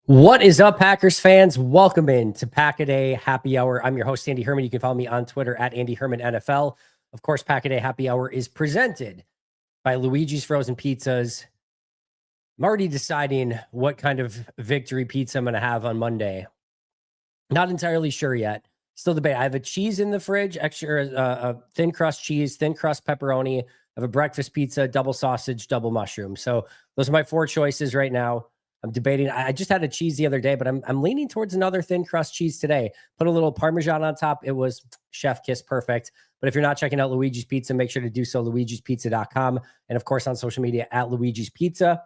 What is up, Packers fans? Welcome in to Pack-A-Day Happy Hour. I'm your host, Andy Herman. You can follow me on Twitter at Andy Herman NFL. Of course, Pack-A-Day Happy Hour is presented by Luiges Frozen Pizzas. I'm already deciding what kind of victory pizza I'm going to have on Monday. Not entirely sure yet. Still debate. I have a cheese in the fridge, extra a thin crust cheese, thin crust pepperoni. I have a breakfast pizza, double sausage, double mushroom. So those are my four choices right now. I'm debating. I just had a cheese the other day, but I'm leaning towards another thin crust cheese today. Put a little Parmesan on top. It was chef kiss perfect. But if you're not checking out Luiges Pizza, make sure to do so, luigespizza.com. And of course, on social media at Luiges Pizza.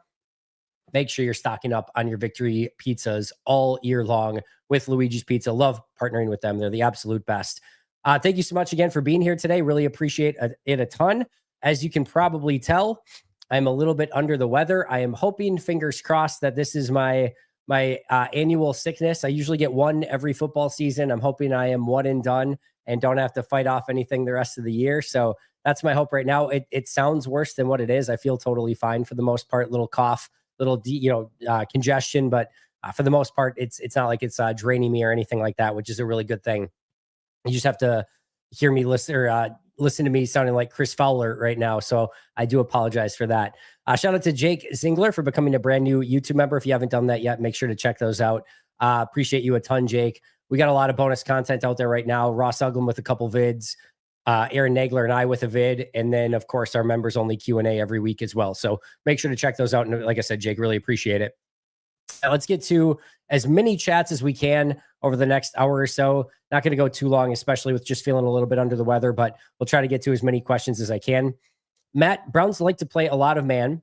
Make sure you're stocking up on your victory pizzas all year long with Luiges Pizza. Love partnering with them. They're the absolute best. Thank you so much again for being here today. Really appreciate it a ton. As you can probably tell, I'm a little bit under the weather. I am hoping, fingers crossed, that this is my annual sickness. I usually get one every football season. I'm hoping I am one and done and don't have to fight off anything the rest of the year. So that's my hope right now. It sounds worse than what it is. I feel totally fine for the most part. Little cough, little congestion, but for the most part, it's not like it's draining me or anything like that, which is a really good thing. You just have to hear me listen to me sounding like Chris Fowler right now. So I do apologize for that. Shout out to Jake Zingler for becoming a brand new YouTube member. If you haven't done that yet, make sure to check those out. Appreciate you a ton, Jake. We got a lot of bonus content out there right now. Ross Uglum with a couple vids, Aaron Nagler and I with a vid, and then of course our members only Q&A every week as well. So make sure to check those out. And like I said, Jake, really appreciate it. Now let's get to as many chats as we can over the next hour or so. Not going to go too long, especially with just feeling a little bit under the weather, but we'll try to get to as many questions as I can. Matt, Browns like to play a lot of man.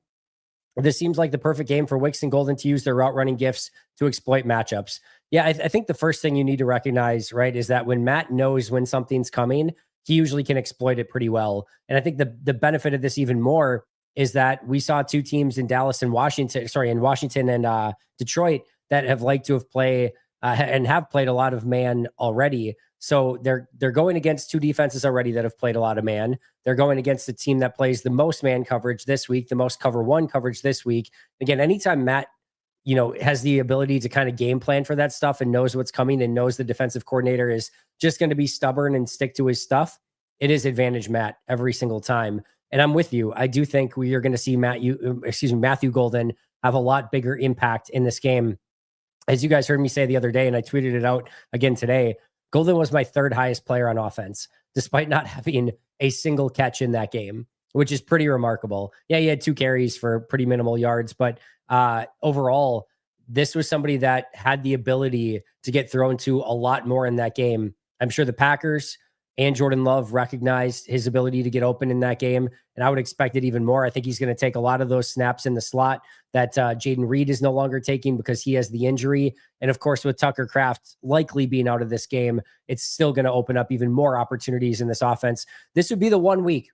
This seems like the perfect game for Wicks and Golden to use their route running gifts to exploit matchups. Yeah, I think the first thing you need to recognize, right, is that when Matt knows when something's coming, he usually can exploit it pretty well. And I think the benefit of this even more is that we saw two teams in Washington and Detroit that have liked to have played and have played a lot of man already. So they're going against two defenses already that have played a lot of man. They're going against the team that plays the most man coverage this week, the most cover one coverage this week. Again, anytime Matt, has the ability to kind of game plan for that stuff and knows what's coming and knows the defensive coordinator is just going to be stubborn and stick to his stuff, it is advantage Matt every single time. And I'm with you. I do think we are going to see Matthew Golden have a lot bigger impact in this game. As you guys heard me say the other day, and I tweeted it out again today, Golden was my third highest player on offense, despite not having a single catch in that game, which is pretty remarkable. Yeah, he had 2 carries for pretty minimal yards, but overall, this was somebody that had the ability to get thrown to a lot more in that game. I'm sure the Packers and Jordan Love recognized his ability to get open in that game, and I would expect it even more. I think he's going to take a lot of those snaps in the slot that Jaden Reed is no longer taking because he has the injury. And of course, with Tucker Kraft likely being out of this game, it's still going to open up even more opportunities in this offense. This would be the 1 week.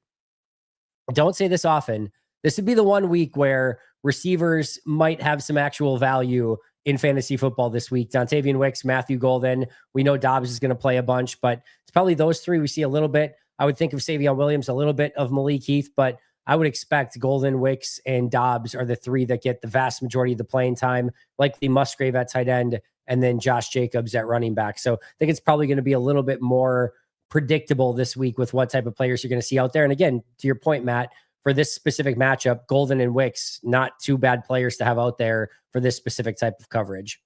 Don't say this often. This would be the 1 week where receivers might have some actual value in fantasy football this week. Dontavian Wicks, Matthew Golden. We know Dobbs is going to play a bunch, but it's probably those three we see a little bit. I would think of Savion Williams, a little bit of Malik Heath, but I would expect Golden, Wicks, and Dobbs are the three that get the vast majority of the playing time, likely Musgrave at tight end, and then Josh Jacobs at running back. So I think it's probably going to be a little bit more predictable this week with what type of players you're going to see out there. And again, to your point, Matt, for this specific matchup, Golden and Wicks, not too bad players to have out there for this specific type of coverage.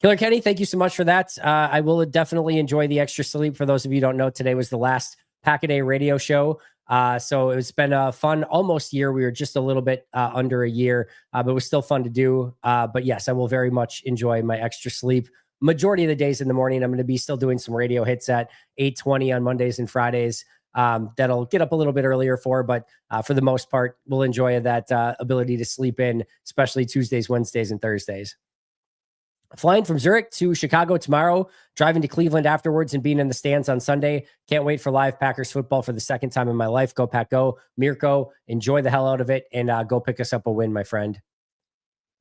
Killer Kenny, thank you so much for that. I will definitely enjoy the extra sleep. For those of you who don't know, today was the last Pack-A-Day radio show. So it's been a fun almost year. We were just a little bit under a year, but it was still fun to do. But yes, I will very much enjoy my extra sleep. Majority of the days in the morning, I'm going to be still doing some radio hits at 8:20 on Mondays and Fridays. That'll get up a little bit earlier but for the most part, we'll enjoy that ability to sleep in, especially Tuesdays, Wednesdays, and Thursdays. Flying from Zurich to Chicago tomorrow, driving to Cleveland afterwards, and being in the stands on Sunday. Can't wait for live Packers football for the second time in my life. Go Pack Go. Mirko, enjoy the hell out of it, and go pick us up a win, my friend.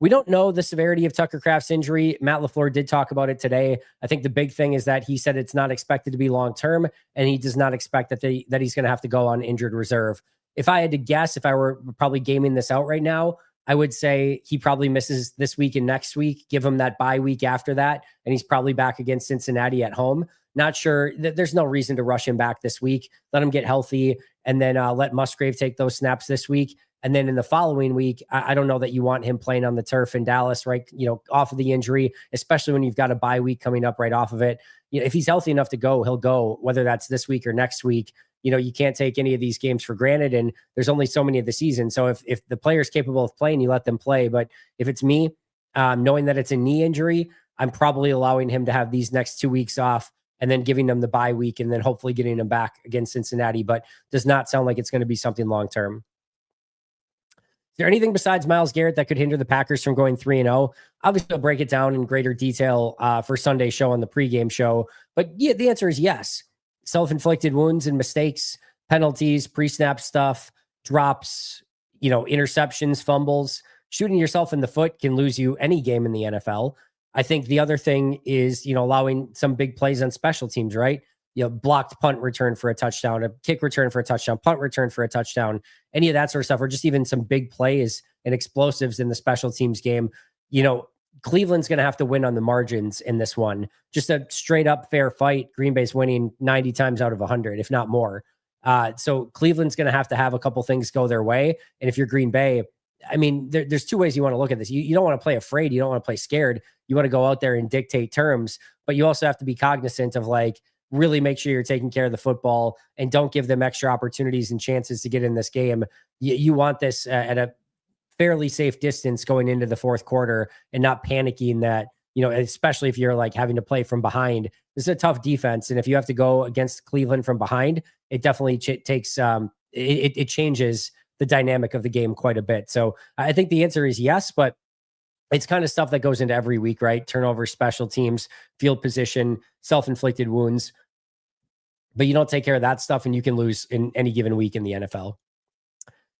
We don't know the severity of Tucker Kraft's injury. Matt LaFleur did talk about it today. I think the big thing is that he said it's not expected to be long-term, and he does not expect that he's going to have to go on injured reserve. If I had to guess, if I were probably gaming this out right now, I would say he probably misses this week and next week. Give him that bye week after that, and he's probably back against Cincinnati at home. Not sure. There's no reason to rush him back this week. Let him get healthy, and then let Musgrave take those snaps this week. And then in the following week, I don't know that you want him playing on the turf in Dallas, right? Off of the injury, especially when you've got a bye week coming up right off of it. If he's healthy enough to go, he'll go, whether that's this week or next week. You can't take any of these games for granted, and there's only so many of the season. So if the player's capable of playing, you let them play. But if it's me, knowing that it's a knee injury, I'm probably allowing him to have these next 2 weeks off and then giving them the bye week and then hopefully getting him back against Cincinnati. But does not sound like it's going to be something long-term. Is there anything besides Myles Garrett that could hinder the Packers from going 3-0? Obviously, I'll break it down in greater detail for Sunday's show on the pregame show. But yeah, the answer is yes. Self-inflicted wounds and mistakes, penalties, pre-snap stuff, drops, interceptions, fumbles. Shooting yourself in the foot can lose you any game in the NFL. I think the other thing is, allowing some big plays on special teams, right? Blocked punt return for a touchdown, a kick return for a touchdown, punt return for a touchdown, any of that sort of stuff, or just even some big plays and explosives in the special teams game. Cleveland's going to have to win on the margins in this one. Just a straight up fair fight. Green Bay's winning 90 times out of 100, if not more. So Cleveland's going to have a couple things go their way. And if you're Green Bay, I mean, there's two ways you want to look at this. You don't want to play afraid. You don't want to play scared. You want to go out there and dictate terms, but you also have to be cognizant of really make sure you're taking care of the football and don't give them extra opportunities and chances to get in this game. You want this at a fairly safe distance going into the fourth quarter and not panicking that, especially if you're having to play from behind. This is a tough defense. And if you have to go against Cleveland from behind, it definitely takes, it changes the dynamic of the game quite a bit. So I think the answer is yes, but it's kind of stuff that goes into every week, right? Turnover, special teams, field position, self-inflicted wounds. But you don't take care of that stuff and you can lose in any given week in the NFL.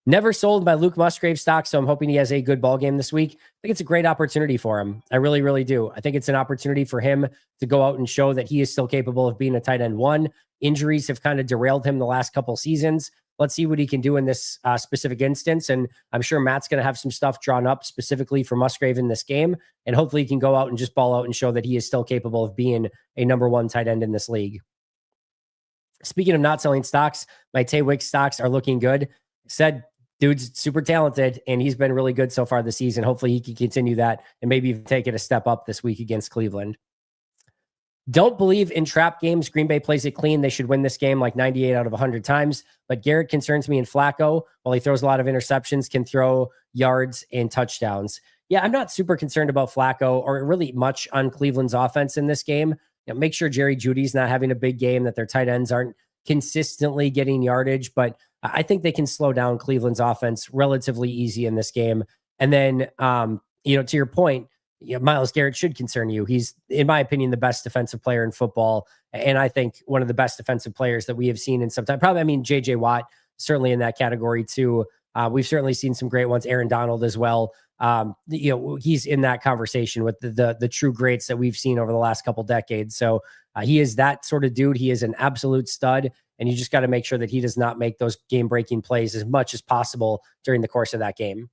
Never sold my Luke Musgrave stock, so I'm hoping he has a good ball game this week. I think it's a great opportunity for him. I really, really do. I think it's an opportunity for him to go out and show that he is still capable of being a tight end one. Injuries have kind of derailed him the last couple seasons. Let's see what he can do in this specific instance. And I'm sure Matt's going to have some stuff drawn up specifically for Musgrave in this game. And hopefully he can go out and just ball out and show that he is still capable of being a number one tight end in this league. Speaking of not selling stocks, my Tay Wicks stocks are looking good. Said dude's super talented, and he's been really good so far this season. Hopefully he can continue that and maybe even take it a step up this week against Cleveland. Don't believe in trap games. Green Bay plays it clean. They should win this game 98 out of 100 times. But Garrett concerns me, in Flacco, while he throws a lot of interceptions, can throw yards and touchdowns. Yeah, I'm not super concerned about Flacco or really much on Cleveland's offense in this game. Make sure Jerry Jeudy's not having a big game, that their tight ends aren't consistently getting yardage. But I think they can slow down Cleveland's offense relatively easy in this game. And then, to your point, Myles Garrett should concern you. He's, in my opinion, the best defensive player in football. And I think one of the best defensive players that we have seen in some time. Probably, JJ Watt, certainly in that category too. We've certainly seen some great ones. Aaron Donald as well. He's in that conversation with the true greats that we've seen over the last couple decades. So he is that sort of dude. He is an absolute stud. And you just got to make sure that he does not make those game-breaking plays as much as possible during the course of that game.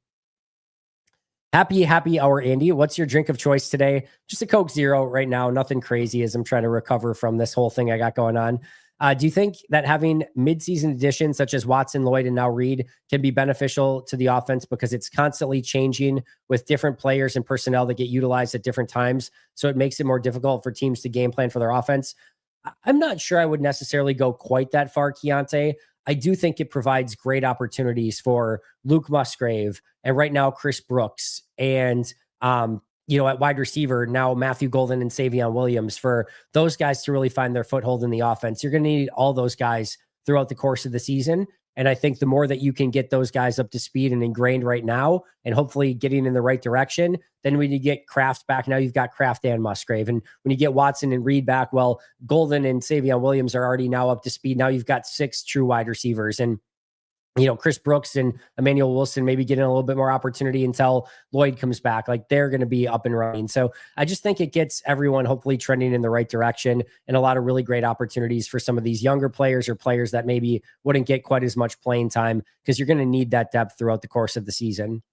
Happy hour, Andy. What's your drink of choice today? Just a Coke Zero right now. Nothing crazy as I'm trying to recover from this whole thing I got going on. Do you think that having mid-season additions such as Watson, Lloyd, and now Reed can be beneficial to the offense because it's constantly changing with different players and personnel that get utilized at different times? So it makes it more difficult for teams to game plan for their offense. I'm not sure I would necessarily go quite that far, Keontae. I do think it provides great opportunities for Luke Musgrave and right now Chris Brooks and, at wide receiver, now Matthew Golden and Savion Williams, for those guys to really find their foothold in the offense. You're going to need all those guys throughout the course of the season. And I think the more that you can get those guys up to speed and ingrained right now, and hopefully getting in the right direction, then when you get Kraft back, now you've got Kraft and Musgrave. And when you get Watson and Reed back, well, Golden and Savion Williams are already now up to speed. Now you've got 6 true wide receivers. And Chris Brooks and Emmanuel Wilson maybe getting a little bit more opportunity until Lloyd comes back. They're going to be up and running. So I just think it gets everyone hopefully trending in the right direction, and a lot of really great opportunities for some of these younger players or players that maybe wouldn't get quite as much playing time, because you're going to need that depth throughout the course of the season.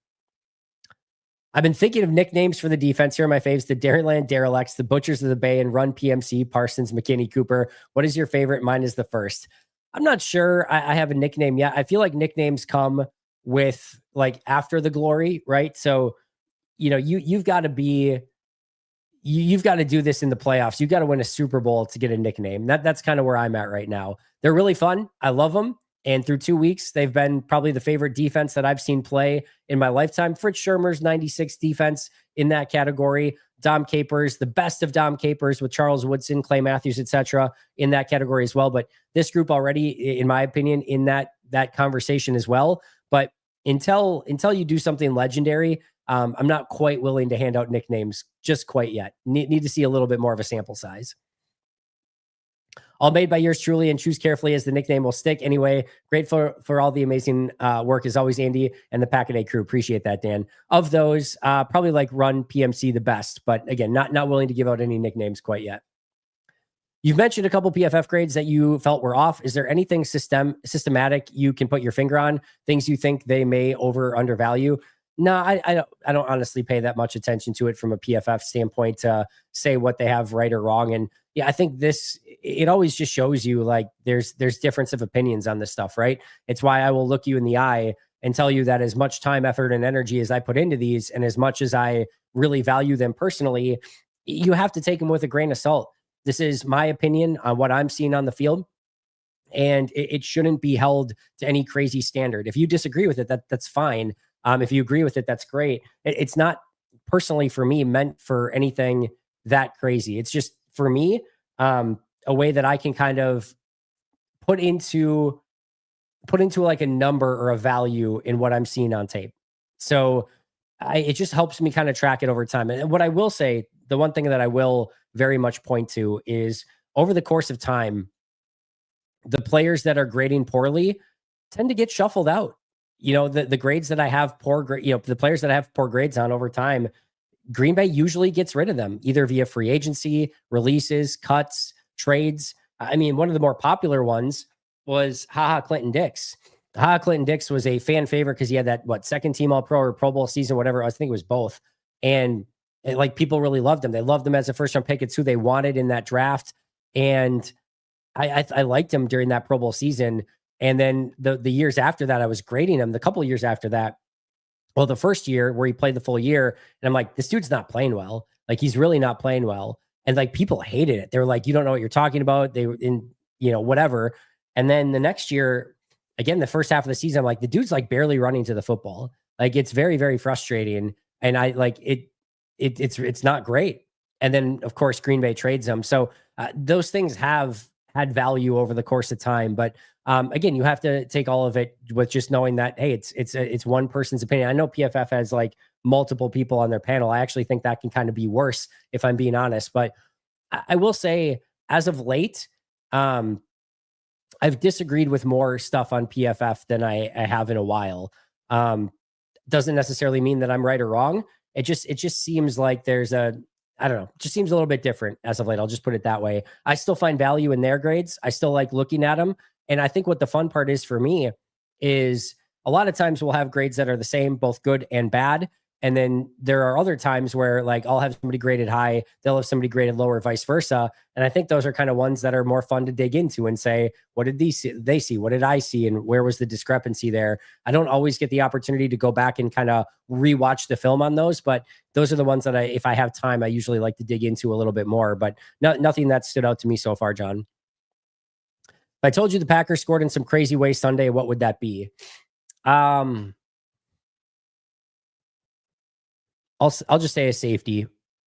I've been thinking of nicknames for the defense. Here are my faves: the Dairyland Derelicts, the Butchers of the Bay, and Run PMC, Parsons, McKinney, Cooper. What is your favorite? Mine is the first. I'm not sure I have a nickname yet. I feel like nicknames come with like after the glory, right? So, you've got to be you've got to do this in the playoffs. You've got to win a Super Bowl to get a nickname. That's kind of where I'm at right now. They're really fun. I love them. And through 2 weeks, they've been probably the favorite defense that I've seen play in my lifetime. Fritz Shermer's 96 defense in that category. Dom Capers, the best of Dom Capers with Charles Woodson, Clay Matthews, etc., in that category as well. But this group already, in my opinion, in that conversation as well. But until you do something legendary, I'm not quite willing to hand out nicknames just quite yet. Need to see a little bit more of a sample size. All made by yours truly, and choose carefully as the nickname will stick. Anyway, grateful for all the amazing work as always, Andy and the Pack a Day crew. Appreciate that, Dan. Of those, probably like Run PMC the best, but again, not willing to give out any nicknames quite yet. You've mentioned a couple PFF grades that you felt were off. Is there anything systematic you can put your finger on? Things you think they may over or undervalue? No, I don't honestly pay that much attention to it from a PFF standpoint to say what they have right or wrong. And yeah, I think it always just shows you like there's difference of opinions on this stuff, right? It's why I will look you in the eye and tell you that as much time, effort, and energy as I put into these, and as much as I really value them personally, you have to take them with a grain of salt. This is my opinion on what I'm seeing on the field, and it shouldn't be held to any crazy standard. If you disagree with it, that's fine. If you agree with it, that's great. It's not personally for me meant for anything that crazy. It's just for me, a way that I can kind of put into like a number or a value in what I'm seeing on tape. So it just helps me kind of track it over time. And what I will say, the one thing that I will very much point to is over the course of time, the players that are grading poorly tend to get shuffled out. The grades that I have the players that I have poor grades on over time, Green Bay usually gets rid of them either via free agency, releases, cuts, trades. I mean, one of the more popular ones was Clinton Dix. Clinton Dix was a fan favorite because he had that second team All Pro or Pro Bowl season, whatever. I think it was both. And people really loved him. They loved him as a first round pick. It's who they wanted in that draft. And I liked him during that Pro Bowl season. And then the years after that, I was grading him. The couple of years after that, well, the first year where he played the full year, and I'm like, this dude's not playing well. Like, he's really not playing well. And like, people hated it. They were like, you don't know what you're talking about. They were in, whatever. And then the next year, again, the first half of the season, I'm like, the dude's like barely running to the football. Like, it's very, very frustrating. And I like it. It's not great. And then of course, Green Bay trades him. So those things have had value over the course of time. But again, you have to take all of it with just knowing that, hey, it's one person's opinion. I know PFF has like multiple people on their panel. I actually think that can kind of be worse if I'm being honest. But I will say, as of late, I've disagreed with more stuff on PFF than I have in a while. Doesn't necessarily mean that I'm right or wrong. It just seems like there's I don't know, just seems a little bit different as of late. I'll just put it that way. I still find value in their grades. I still like looking at them. And I think what the fun part is for me is a lot of times we'll have grades that are the same, both good and bad. And then there are other times where like I'll have somebody graded high, they'll have somebody graded lower, vice versa. And I think those are kind of ones that are more fun to dig into and say, what did they see? What did I see? And where was the discrepancy there? I don't always get the opportunity to go back and kind of rewatch the film on those, but those are the ones that if I have time, I usually like to dig into a little bit more, but nothing that stood out to me so far, John. If I told you the Packers scored in some crazy way Sunday, what would that be? I'll just say a safety.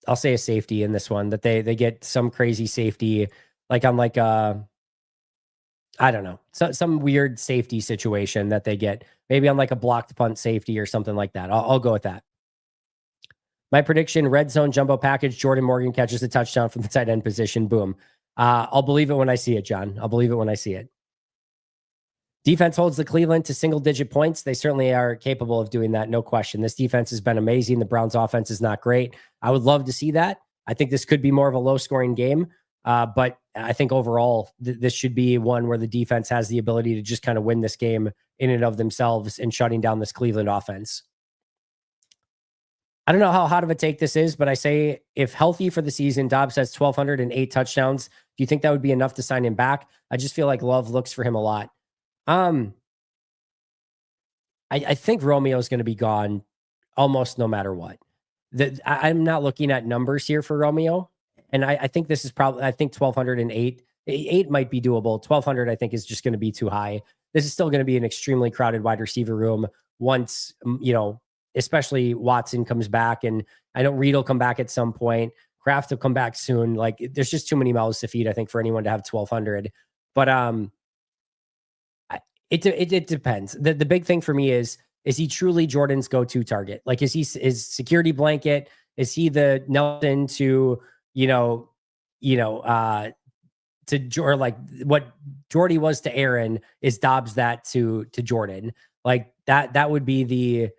I'll say a safety in this one, that they get some crazy safety, like on like I don't know, some weird safety situation that they get, maybe on like a blocked punt safety or something like that. I'll go with that. My prediction: red zone jumbo package. Jordan Morgan catches a touchdown from the tight end position. Boom. I'll believe it when I see it, John. I'll believe it when I see it. Defense holds the Cleveland to single-digit points. They certainly are capable of doing that, no question. This defense has been amazing. The Browns' offense is not great. I would love to see that. I think this could be more of a low-scoring game, but I think overall this should be one where the defense has the ability to just kind of win this game in and of themselves and shutting down this Cleveland offense. I don't know how hot of a take this is, but I say if healthy for the season, Dobbs has 1,208 touchdowns. Do you think that would be enough to sign him back? I just feel like Love looks for him a lot. Um, I think Romeo is going to be gone almost no matter what. I'm not looking at numbers here for Romeo, and I think this is probably I think 1,208 eight might be doable. 1,200 I think is just going to be too high. This is still going to be an extremely crowded wide receiver room once especially Watson comes back, and I know Reed will come back at some point. Kraft will come back soon. Like there's just too many mouths to feed, I think, for anyone to have 1,200. But it depends. The big thing for me is he truly Jordan's go-to target? Like, is he his security blanket? Is he the Nelson to, or like what Jordy was to Aaron, is Dobbs that to Jordan? Like that would be the,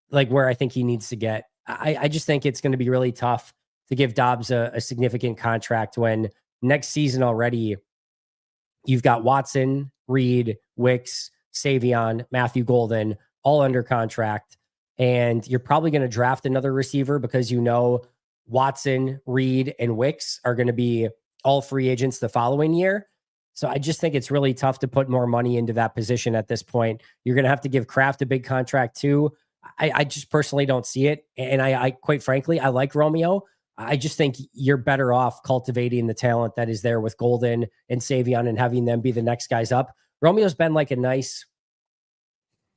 like where I think he needs to get. I just think it's going to be really tough to give Dobbs a significant contract when next season already you've got Watson, Reed, Wicks, Savion, Matthew Golden, all under contract. And you're probably going to draft another receiver because Watson, Reed, and Wicks are going to be all free agents the following year. So I just think it's really tough to put more money into that position at this point. You're going to have to give Kraft a big contract too. I just personally don't see it. And I quite frankly, I like Romeo. I just think you're better off cultivating the talent that is there with Golden and Savion and having them be the next guys up. Romeo's been like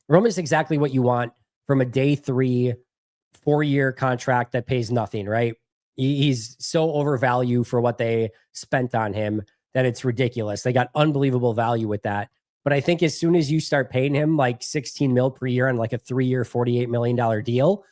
Romeo's exactly what you want from a day 3, 4-year contract that pays nothing, right? He's so overvalued for what they spent on him that it's ridiculous. They got unbelievable value with that. But I think as soon as you start paying him like 16 mil per year on like a 3-year, $48 million deal,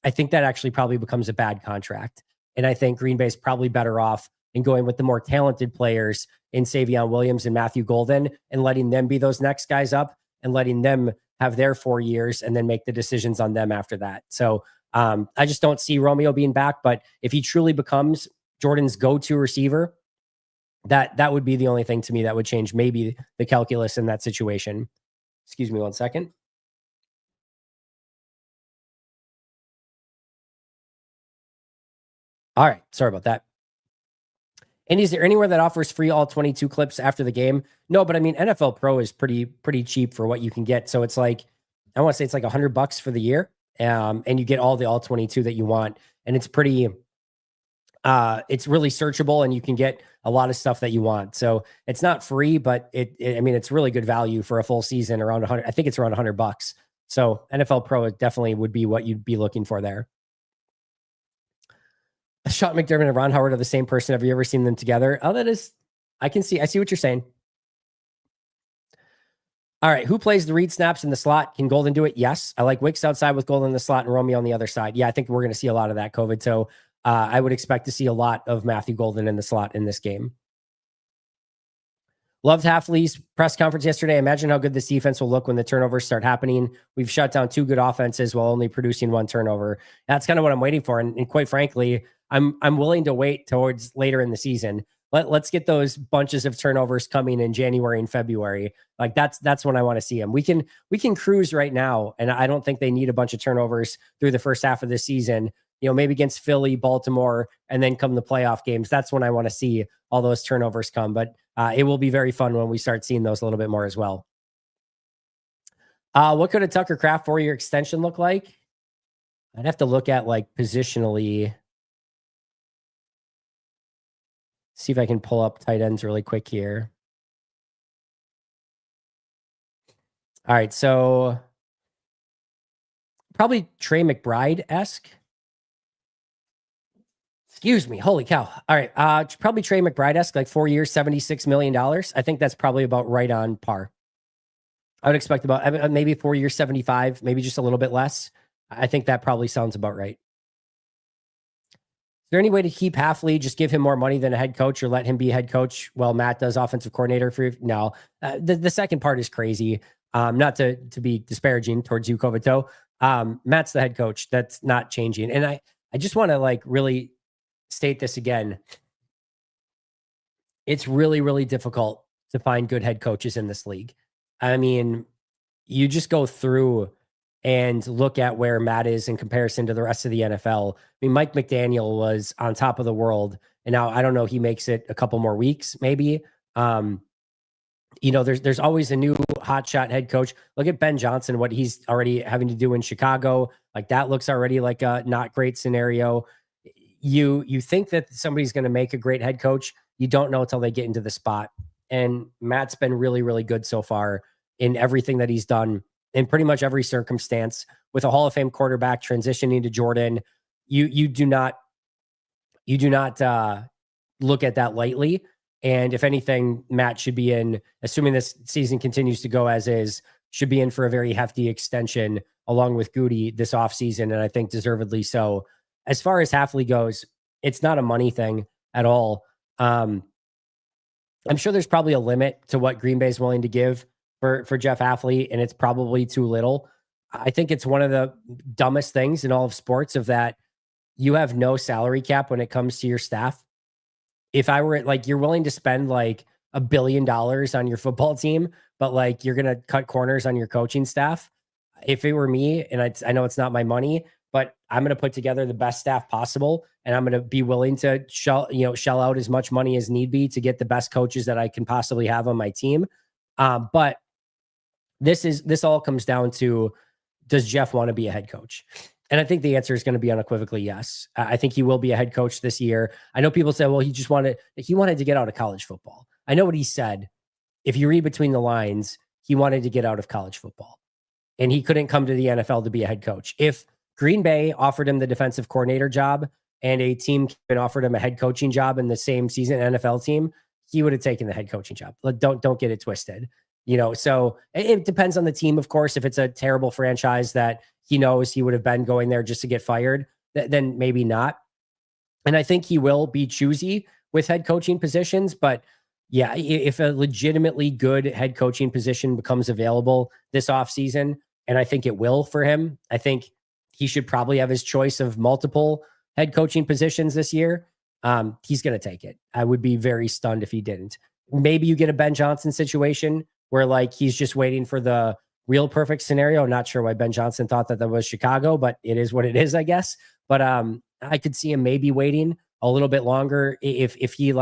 I think that actually probably becomes a bad contract. And I think Green Bay's probably better off in going with the more talented players in Savion Williams and Matthew Golden and letting them be those next guys up and letting them have their 4 years and then make the decisions on them after that. So I just don't see Romeo being back. But if he truly becomes Jordan's go-to receiver, that would be the only thing to me that would change maybe the calculus in that situation. Excuse me 1 second. All right. Sorry about that. And is there anywhere that offers free all 22 clips after the game? No, but I mean, NFL Pro is pretty cheap for what you can get. So it's like, I want to say it's like $100 for the year. And you get all 22 that you want. And it's pretty, it's really searchable and you can get a lot of stuff that you want. So it's not free, but it's really good value for a full season, around 100. I think it's around $100. So NFL Pro definitely would be what you'd be looking for there. Sean McDermott and Ron Howard are the same person. Have you ever seen them together? Oh, I see what you're saying. All right. Who plays the read snaps in the slot? Can Golden do it? Yes. I like Wicks outside with Golden in the slot and Romeo on the other side. Yeah, I think we're going to see a lot of that COVID. So I would expect to see a lot of Matthew Golden in the slot in this game. Loved Halfley's press conference yesterday. Imagine how good this defense will look when the turnovers start happening. We've shut down 2 good offenses while only producing 1 turnover. That's kind of what I'm waiting for. And quite frankly, I'm willing to wait towards later in the season. Let's get those bunches of turnovers coming in January and February. Like that's when I want to see them. We can cruise right now, and I don't think they need a bunch of turnovers through the first half of the season. Maybe against Philly, Baltimore, and then come the playoff games. That's when I want to see all those turnovers come. But it will be very fun when we start seeing those a little bit more as well. What could a Tucker Kraft 4-year extension look like? I'd have to look at like positionally. See if I can pull up tight ends really quick here. All right, so probably Trey McBride-esque. Excuse me. Holy cow. All right. Probably Trey McBride-esque, like 4 years, $76 million. I think that's probably about right on par. I would expect about maybe 4 years, 75, maybe just a little bit less. I think that probably sounds about right. Is there any way to keep Halfley, just give him more money than a head coach or let him be head coach while Matt does offensive coordinator for you? No. The second part is crazy. Not to be disparaging towards you, Kovato. Matt's the head coach. That's not changing. And I just want to like really state this again. It's really, really difficult to find good head coaches in this league. I mean, you just go through and look at where Matt is in comparison to the rest of the NFL. I mean, Mike McDaniel was on top of the world, and now I don't know, he makes it a couple more weeks, maybe. There's always a new hotshot head coach. Look at Ben Johnson, what he's already having to do in Chicago. Like, that looks already like a not great scenario. You think that somebody's going to make a great head coach. You don't know until they get into the spot. And Matt's been really, really good so far in everything that he's done in pretty much every circumstance. With a Hall of Fame quarterback transitioning to Jordan, you do not look at that lightly. And if anything, Matt should be in, assuming this season continues to go as is, should be in for a very hefty extension along with Goody this offseason, and I think deservedly so. As far as Hafley goes, it's not a money thing at all. I'm sure there's probably a limit to what Green Bay is willing to give for Jeff Hafley, and it's probably too little. I think it's one of the dumbest things in all of sports, of that you have no salary cap when it comes to your staff. If I were like, you're willing to spend like $1 billion on your football team, but like you're going to cut corners on your coaching staff. If it were me, and I know it's not my money, but I'm going to put together the best staff possible, and I'm going to be willing to shell out as much money as need be to get the best coaches that I can possibly have on my team. But this all comes down to, does Jeff want to be a head coach? And I think the answer is going to be unequivocally yes. I think he will be a head coach this year. I know people say, well, he wanted to get out of college football. I know what he said. If you read between the lines, he wanted to get out of college football, and he couldn't come to the NFL to be a head coach. If Green Bay offered him the defensive coordinator job and a team offered him a head coaching job in the same season, NFL team, he would have taken the head coaching job. Don't get it twisted. So it depends on the team, of course. If it's a terrible franchise that he knows he would have been going there just to get fired, then maybe not. And I think he will be choosy with head coaching positions. But yeah, if a legitimately good head coaching position becomes available this offseason, and I think it will for him, I think he should probably have his choice of multiple head coaching positions this year. He's going to take it. I would be very stunned if he didn't. Maybe you get a Ben Johnson situation where like he's just waiting for the real perfect scenario. I'm not sure why Ben Johnson thought that was Chicago, but it is what it is, I guess. But I could see him maybe waiting a little bit longer if he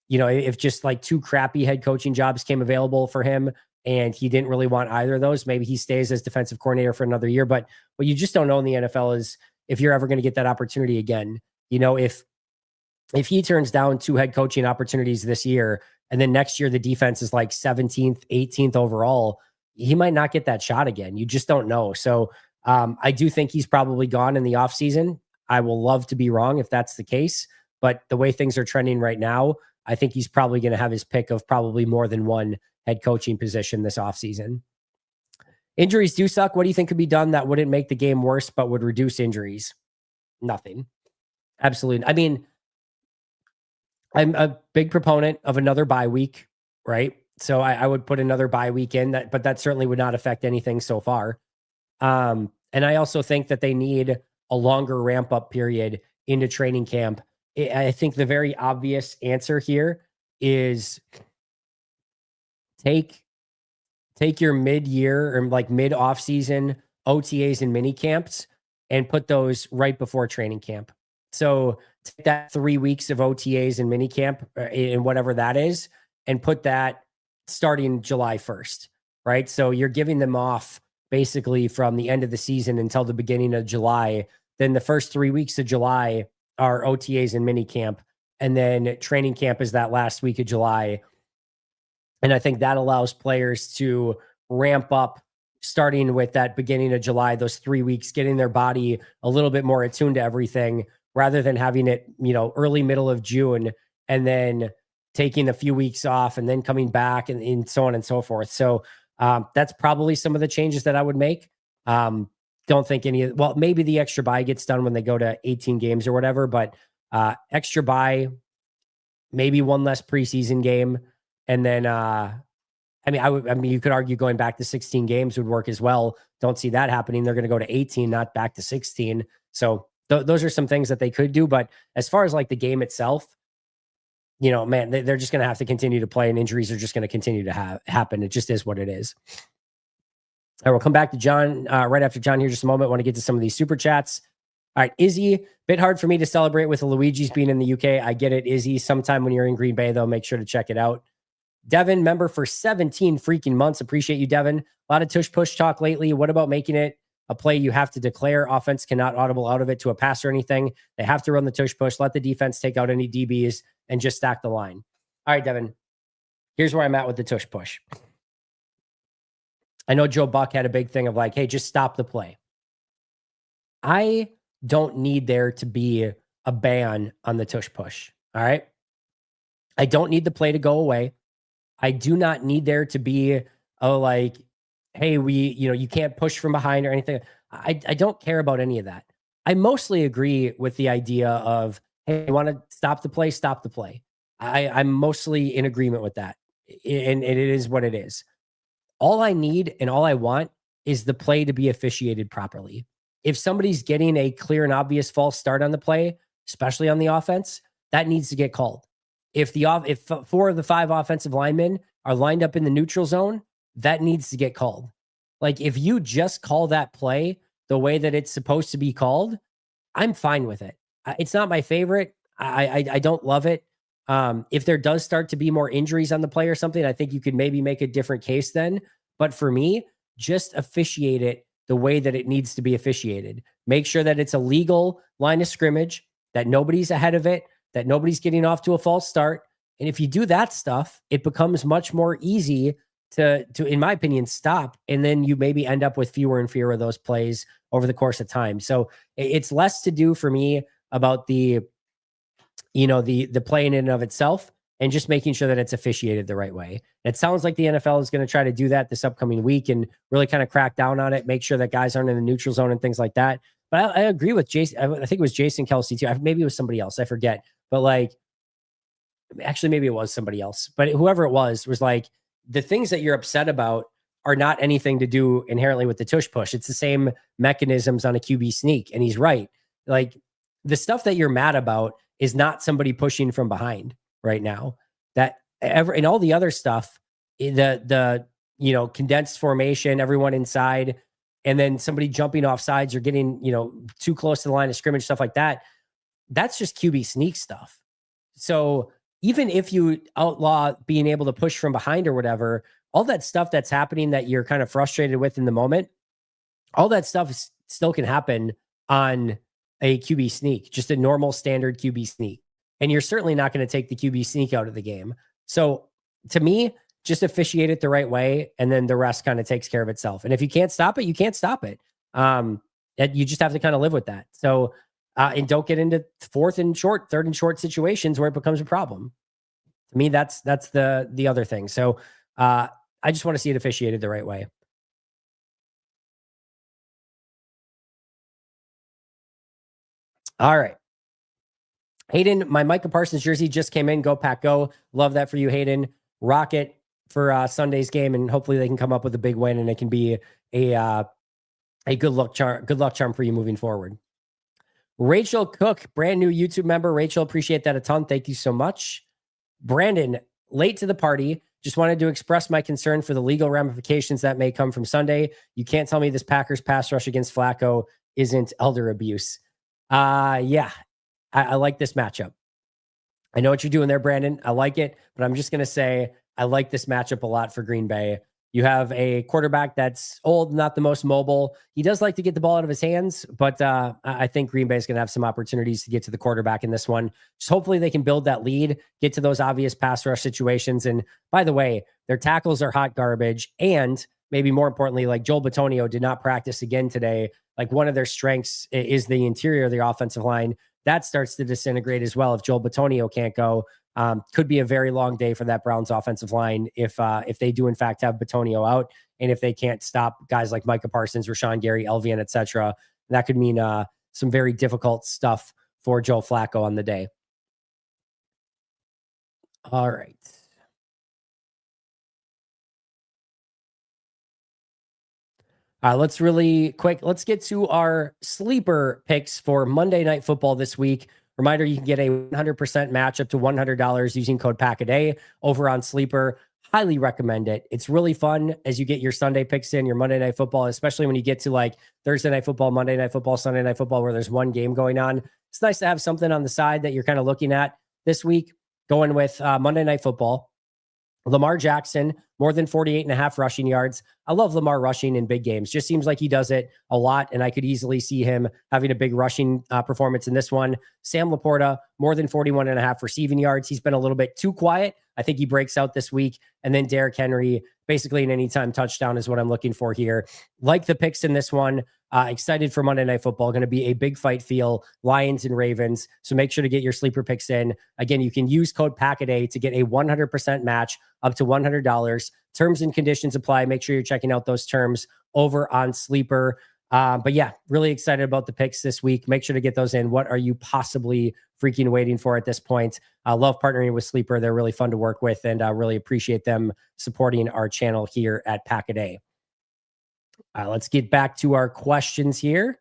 if just like two crappy head coaching jobs came available for him and he didn't really want either of those. Maybe he stays as defensive coordinator for another year. But what you just don't know in the NFL is if you're ever going to get that opportunity again. If he turns down two head coaching opportunities this year, and then next year the defense is like 17th, 18th overall, he might not get that shot again. You just don't know. So I do think he's probably gone in the offseason. I will love to be wrong if that's the case, but the way things are trending right now, I think he's probably going to have his pick of probably more than one head coaching position this offseason. Injuries do suck. What do you think could be done that wouldn't make the game worse, but would reduce injuries? Nothing. Absolutely. I mean, I'm a big proponent of another bye week, right? So I would put another bye week in that, but that certainly would not affect anything so far. And I also think that they need a longer ramp up period into training camp. I think the very obvious answer here is take your mid-year or like mid-off season OTAs and mini camps and put those right before training camp. So take that 3 weeks of OTAs and mini camp and whatever that is, and put that starting July 1st, right? So you're giving them off basically from the end of the season until the beginning of July. Then the first 3 weeks of July are OTAs and mini camp. And then training camp is that last week of July. And I think that allows players to ramp up starting with that beginning of July, those 3 weeks, getting their body a little bit more attuned to everything rather than having it, early, middle of June and then taking a few weeks off and then coming back and so on and so forth. So that's probably some of the changes that I would make. Don't think maybe the extra bye gets done when they go to 18 games or whatever, but extra bye, maybe one less preseason game. And then, you could argue going back to 16 games would work as well. Don't see that happening. They're going to go to 18, not back to 16. So those are some things that they could do. But as far as like the game itself, they're just going to have to continue to play, and injuries are just going to continue to happen. It just is what it is. I will come back to John right after John here just a moment. I want to get to some of these super chats. All right, Izzy, bit hard for me to celebrate with the Luigi's being in the UK. I get it, Izzy. Sometime when you're in Green Bay, though, make sure to check it out. Devin, member for 17 freaking months. Appreciate you, Devin. A lot of tush push talk lately. What about making it a play you have to declare? Offense cannot audible out of it to a pass or anything. They have to run the tush push, let the defense take out any DBs, and just stack the line. All right, Devin, here's where I'm at with the tush push. I know Joe Buck had a big thing of like, hey, just stop the play. I don't need there to be a ban on the tush push. All right. I don't need the play to go away. I do not need there to be like, hey, you can't push from behind or anything. I don't care about any of that. I mostly agree with the idea of, hey, you want to stop the play, stop the play. I'm mostly in agreement with that. And it is what it is. All I need and all I want is the play to be officiated properly. If somebody's getting a clear and obvious false start on the play, especially on the offense, that needs to get called. If 4 of the 5 offensive linemen are lined up in the neutral zone, that needs to get called. Like if you just call that play the way that it's supposed to be called, I'm fine with it. It's not my favorite. I don't love it. If there does start to be more injuries on the play or something, I think you could maybe make a different case then. But for me, just officiate it the way that it needs to be officiated. Make sure that it's a legal line of scrimmage, that nobody's ahead of it, that nobody's getting off to a false start. And if you do that stuff, it becomes much more easy to, in my opinion, stop. And then you maybe end up with fewer and fewer of those plays over the course of time. So it's less to do for me about the play in and of itself and just making sure that it's officiated the right way. It sounds like the NFL is going to try to do that this upcoming week and really kind of crack down on it, make sure that guys aren't in the neutral zone and things like that. But I agree with Jason. I think it was Jason Kelsey too. Maybe it was somebody else. I forget. But like, actually, maybe it was somebody else. But whoever it was like, the things that you're upset about are not anything to do inherently with the tush push. It's the same mechanisms on a QB sneak. And he's right. Like the stuff that you're mad about is not somebody pushing from behind right now. And all the other stuff, the condensed formation, everyone inside, and then somebody jumping off sides or getting, too close to the line of scrimmage, stuff like that. That's just QB sneak stuff. So even if you outlaw being able to push from behind or whatever, all that stuff that's happening that you're kind of frustrated with in the moment, all that stuff still can happen on a QB sneak, just a normal standard QB sneak. And you're certainly not going to take the QB sneak out of the game. So to me, just officiate it the right way. And then the rest kind of takes care of itself. And if you can't stop it, you can't stop it. You just have to kind of live with that. So, and don't get into third and short situations where it becomes a problem. To me, that's the other thing. So I just want to see it officiated the right way. All right. Hayden, my Micah Parsons jersey just came in. Go Pack Go. Love that for you, Hayden. Rock it for Sunday's game, and hopefully they can come up with a big win, and it can be a good luck charm for you moving forward. Rachel Cook, brand new YouTube member. Rachel, appreciate that a ton. Thank you so much. Brandon, late to the party. Just wanted to express my concern for the legal ramifications that may come from Sunday. You can't tell me this Packers pass rush against Flacco isn't elder abuse. Yeah, I like this matchup. I know what you're doing there, Brandon. I like it, but I'm just going to say I like this matchup a lot for Green Bay. You have a quarterback that's old, not the most mobile. He does like to get the ball out of his hands, but I think Green Bay is going to have some opportunities to get to the quarterback in this one. Just hopefully they can build that lead, get to those obvious pass rush situations. And by the way, their tackles are hot garbage. And maybe more importantly, like Joel Bitonio did not practice again today. Like one of their strengths is the interior of the offensive line. That starts to disintegrate as well. If Joel Bitonio can't go, could be a very long day for that Browns offensive line if they do in fact have Bitonio out, and if they can't stop guys like Micah Parsons, Rashawn Gary, Elvian, etc. That could mean some very difficult stuff for Joe Flacco on the day. All right. Let's get to our sleeper picks for Monday Night Football this week. Reminder, you can get a 100% match up to $100 using code PACKADAY over on Sleeper. highly recommend it. It's really fun as you get your Sunday picks in, your Monday Night Football, especially when you get to like Thursday Night Football, Monday Night Football, Sunday Night Football, where there's one game going on. It's nice to have something on the side that you're kind of looking at this week. Going with Monday Night Football, Lamar Jackson, more than 48.5 rushing yards. I love Lamar rushing in big games. Just seems like he does it a lot, and I could easily see him having a big rushing performance in this one. Sam Laporta, more than 41.5 receiving yards. He's been a little bit too quiet. I think he breaks out this week. And then Derrick Henry, basically an anytime touchdown is what I'm looking for here. Like the picks in this one. Excited for Monday Night Football. Going to be a big fight feel, Lions and Ravens. So make sure to get your sleeper picks in. Again, you can use code PACKADAY to get a 100% match up to $100. Terms and conditions apply. Make sure you're checking out those terms over on Sleeper. But yeah, really excited about the picks this week. Make sure to get those in. What are you possibly freaking waiting for at this point? I love partnering with Sleeper. They're really fun to work with, and I really appreciate them supporting our channel here at Pack-A-Day. Let's get back to our questions here.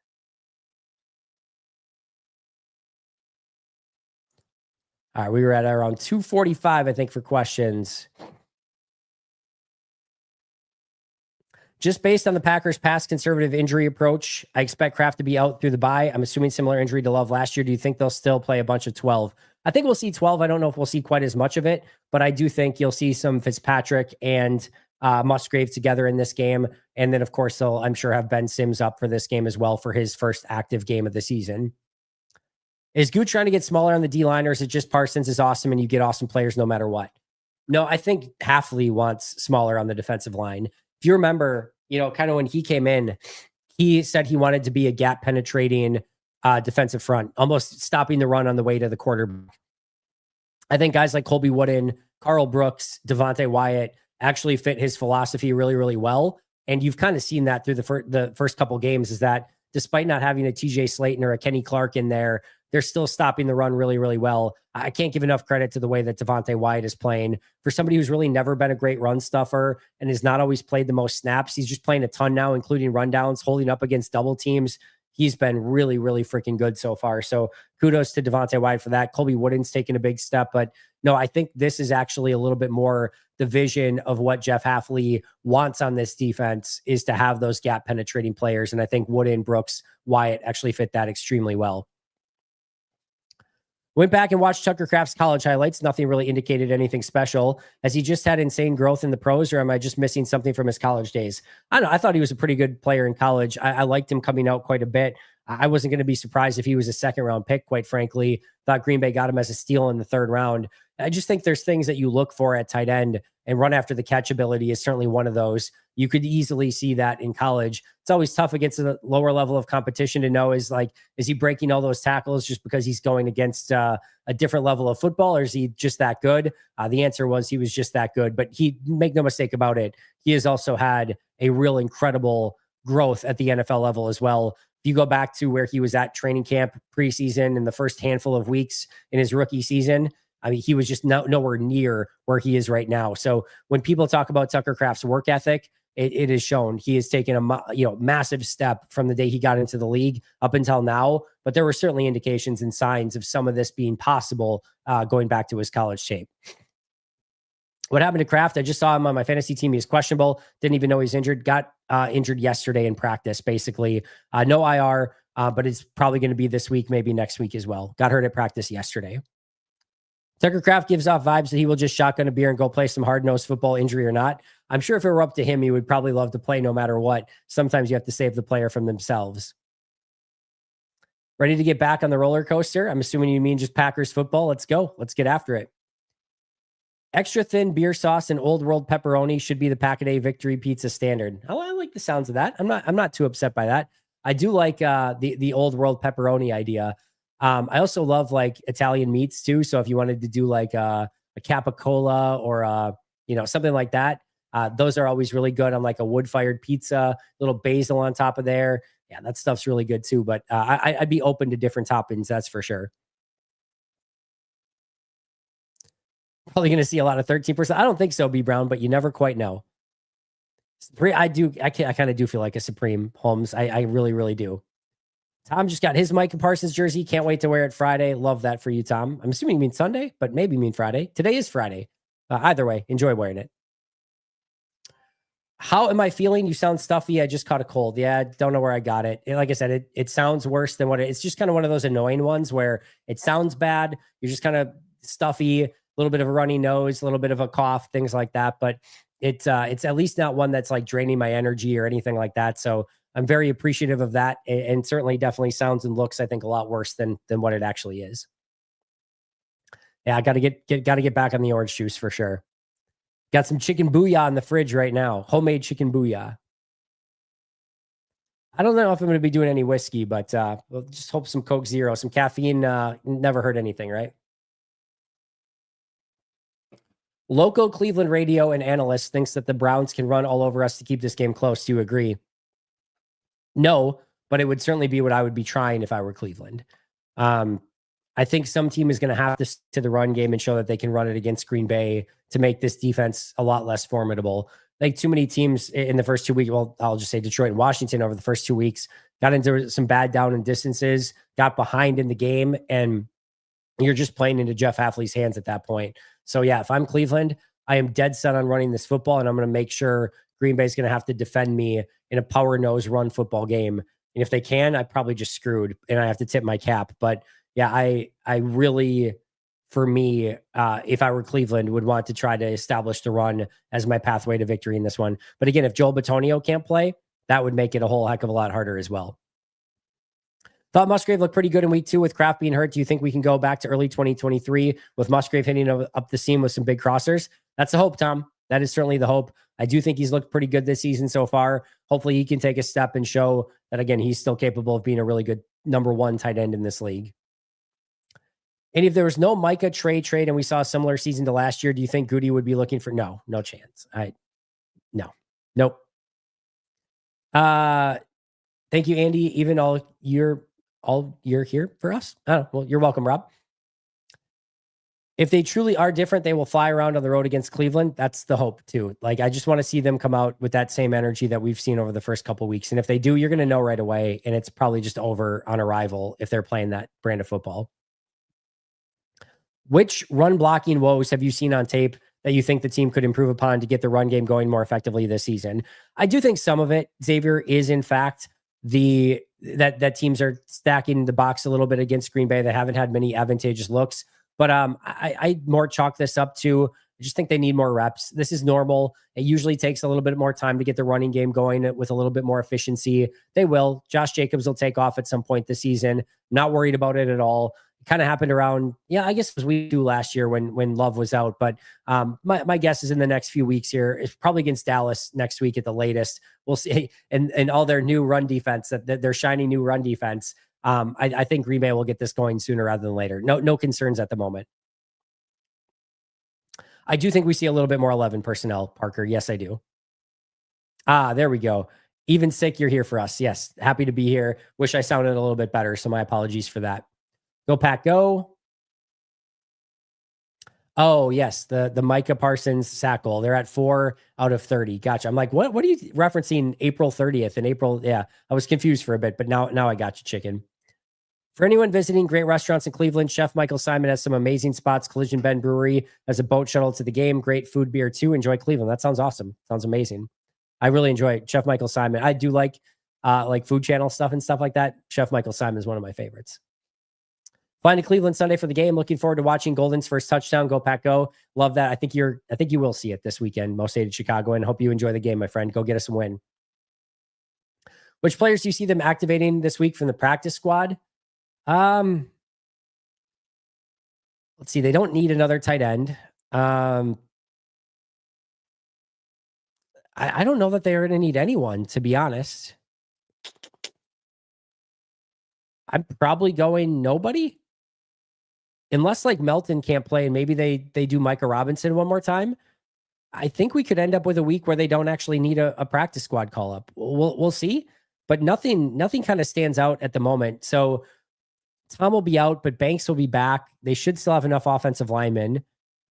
All right, we were at around 245, I think, for questions. Just based on the Packers' past conservative injury approach, I expect Kraft to be out through the bye. I'm assuming similar injury to Love last year. Do you think they'll still play a bunch of 12? I think we'll see 12. I don't know if we'll see quite as much of it, but I do think you'll see some Fitzpatrick and Musgrave together in this game. And then, of course, they'll, I'm sure, have Ben Sims up for this game as well for his first active game of the season. Is Gooch trying to get smaller on the D-line, or is it just Parsons is awesome and you get awesome players no matter what? No, I think Hafley wants smaller on the defensive line. If you remember, kind of when he came in, he said he wanted to be a gap penetrating defensive front, almost stopping the run on the way to the quarterback. I think guys like Colby Wooden, Carl Brooks, Devontae Wyatt actually fit his philosophy really, really well. And you've kind of seen that through the first couple games, is that despite not having a TJ Slayton or a Kenny Clark in there, they're still stopping the run really, really well. I can't give enough credit to the way that Devontae Wyatt is playing. For somebody who's really never been a great run stuffer and has not always played the most snaps, he's just playing a ton now, including rundowns, holding up against double teams. He's been really, really freaking good so far. So kudos to Devontae Wyatt for that. Colby Wooden's taken a big step, but no, I think this is actually a little bit more the vision of what Jeff Hafley wants on this defense, is to have those gap penetrating players. And I think Wooden, Brooks, Wyatt actually fit that extremely well. Went back and watched Tucker Kraft's college highlights. Nothing really indicated anything special. Has he just had insane growth in the pros, or am I just missing something from his college days? I don't know. I thought he was a pretty good player in college. I liked him coming out quite a bit. I wasn't going to be surprised if he was a second-round pick, quite frankly. Thought Green Bay got him as a steal in the third round. I just think there's things that you look for at tight end, and run after the catch ability is certainly one of those. You could easily see that in college. It's always tough against a lower level of competition to know, is he breaking all those tackles just because he's going against a different level of football, or is he just that good? The answer was he was just that good, but make no mistake about it, he has also had a real incredible growth at the NFL level as well. If you go back to where he was at training camp preseason in the first handful of weeks in his rookie season, I mean, he was just nowhere near where he is right now. So when people talk about Tucker Kraft's work ethic, it is shown. He has taken a massive step from the day he got into the league up until now. But there were certainly indications and signs of some of this being possible going back to his college tape. What happened to Kraft? I just saw him on my fantasy team. He's questionable. Didn't even know he's injured. Got injured yesterday in practice, basically. No IR, but it's probably going to be this week, maybe next week as well. Got hurt at practice yesterday. Tucker Kraft gives off vibes that he will just shotgun a beer and go play some hard-nosed football, injury or not. I'm sure if it were up to him, he would probably love to play no matter what. Sometimes you have to save the player from themselves. Ready to get back on the roller coaster? I'm assuming you mean just Packers football. Let's go. Let's get after it. Extra thin beer sauce and old world pepperoni should be the Pack-A-Day Victory Pizza standard. Oh, I like the sounds of that. I'm not too upset by that. I do like the old world pepperoni idea. I also love like Italian meats too. So if you wanted to do like a capicola or something like that, those are always really good on like a wood-fired pizza, little basil on top of there. Yeah, that stuff's really good too. But I'd be open to different toppings, that's for sure. Probably going to see a lot of 13%. I don't think so, B Brown, but you never quite know. I kind of do feel like a Supreme, Holmes. I really, really do. Tom just got his Micah Parsons jersey. Can't wait to wear it Friday. Love that for you, Tom. I'm assuming you mean Sunday, but maybe you mean Friday. Today is Friday. Either way, enjoy wearing it. How am I feeling? You sound stuffy. I just caught a cold. Yeah, don't know where I got it. And like I said, it sounds worse than what it's just kind of one of those annoying ones where it sounds bad. You're just kind of stuffy, a little bit of a runny nose, a little bit of a cough, things like that. But it's at least not one that's like draining my energy or anything like that. So I'm very appreciative of that. And certainly definitely sounds and looks, I think, a lot worse than what it actually is. Yeah, I gotta get back on the orange juice for sure. Got some chicken booyah in the fridge right now. Homemade chicken booyah. I don't know if I'm going to be doing any whiskey, but we'll just hope some Coke Zero, some caffeine. Never hurt anything, right? Local Cleveland radio and analyst thinks that the Browns can run all over us to keep this game close. Do you agree? No, but it would certainly be what I would be trying if I were Cleveland. I think some team is going to have to stick to the run game and show that they can run it against Green Bay to make this defense a lot less formidable. Like too many teams in the first 2 weeks, well, I'll just say Detroit and Washington over the first 2 weeks got into some bad down and distances, got behind in the game, and you're just playing into Jeff Hafley's hands at that point. So yeah, if I'm Cleveland, I am dead set on running this football, and I'm going to make sure Green Bay is going to have to defend me in a power nose run football game. And if they can, I probably just screwed and I have to tip my cap. But yeah, I really, for me, if I were Cleveland, would want to try to establish the run as my pathway to victory in this one. But again, if Joel Bitonio can't play, that would make it a whole heck of a lot harder as well. Thought Musgrave looked pretty good in week 2 with Kraft being hurt. Do you think we can go back to early 2023 with Musgrave hitting up the seam with some big crossers? That's the hope, Tom. That is certainly the hope. I do think he's looked pretty good this season so far. Hopefully he can take a step and show that, again, he's still capable of being a really good number 1 tight end in this league. And if there was no Micah trade and we saw a similar season to last year, do you think Goody would be looking for? No chance. Nope. Thank you, Andy. Even all year here for us. Oh, well, you're welcome, Rob. If they truly are different, they will fly around on the road against Cleveland. That's the hope too. Like, I just want to see them come out with that same energy that we've seen over the first couple of weeks. And if they do, you're going to know right away. And it's probably just over on arrival if they're playing that brand of football. Which run blocking woes have you seen on tape that you think the team could improve upon to get the run game going more effectively this season? I do think some of it, Xavier, is in fact that teams are stacking the box a little bit against Green Bay that haven't had many advantageous looks. But I more chalk this up to, I just think they need more reps. This is normal. It usually takes a little bit more time to get the running game going with a little bit more efficiency. They will. Josh Jacobs will take off at some point this season. Not worried about it at all. Kind of happened around, I guess it was week 2 last year when Love was out. But my guess is in the next few weeks here, it's probably against Dallas next week at the latest. We'll see. And all their new run defense, that their shiny new run defense. I think Green Bay will get this going sooner rather than later. No concerns at the moment. I do think we see a little bit more 11 personnel, Parker. Yes, I do. There we go. Even sick, you're here for us. Yes, happy to be here. Wish I sounded a little bit better, so my apologies for that. Go Pack, go. Oh, yes, the Micah Parsons sack goal. They're at 4 out of 30. Gotcha. I'm like, what are you referencing April 30th and April? Yeah, I was confused for a bit, but now I got you, chicken. For anyone visiting great restaurants in Cleveland, Chef Michael Simon has some amazing spots. Collision Bend Brewery has a boat shuttle to the game. Great food, beer too. Enjoy Cleveland. That sounds awesome. Sounds amazing. I really enjoy it. Chef Michael Simon. I do like Food Channel stuff and stuff like that. Chef Michael Simon is one of my favorites. Flying to Cleveland Sunday for the game. Looking forward to watching Golden's first touchdown. Go Pack, go. Love that. I think you will see it this weekend. Most hated Chicago, and hope you enjoy the game, my friend. Go get us a win. Which players do you see them activating this week from the practice squad? Let's see. They don't need another tight end. I don't know that they're going to need anyone, to be honest. I'm probably going nobody. Unless like Melton can't play and maybe they do Micah Robinson one more time. I think we could end up with a week where they don't actually need a practice squad call up. We'll see, but nothing kind of stands out at the moment. So Tom will be out, but Banks will be back. They should still have enough offensive linemen.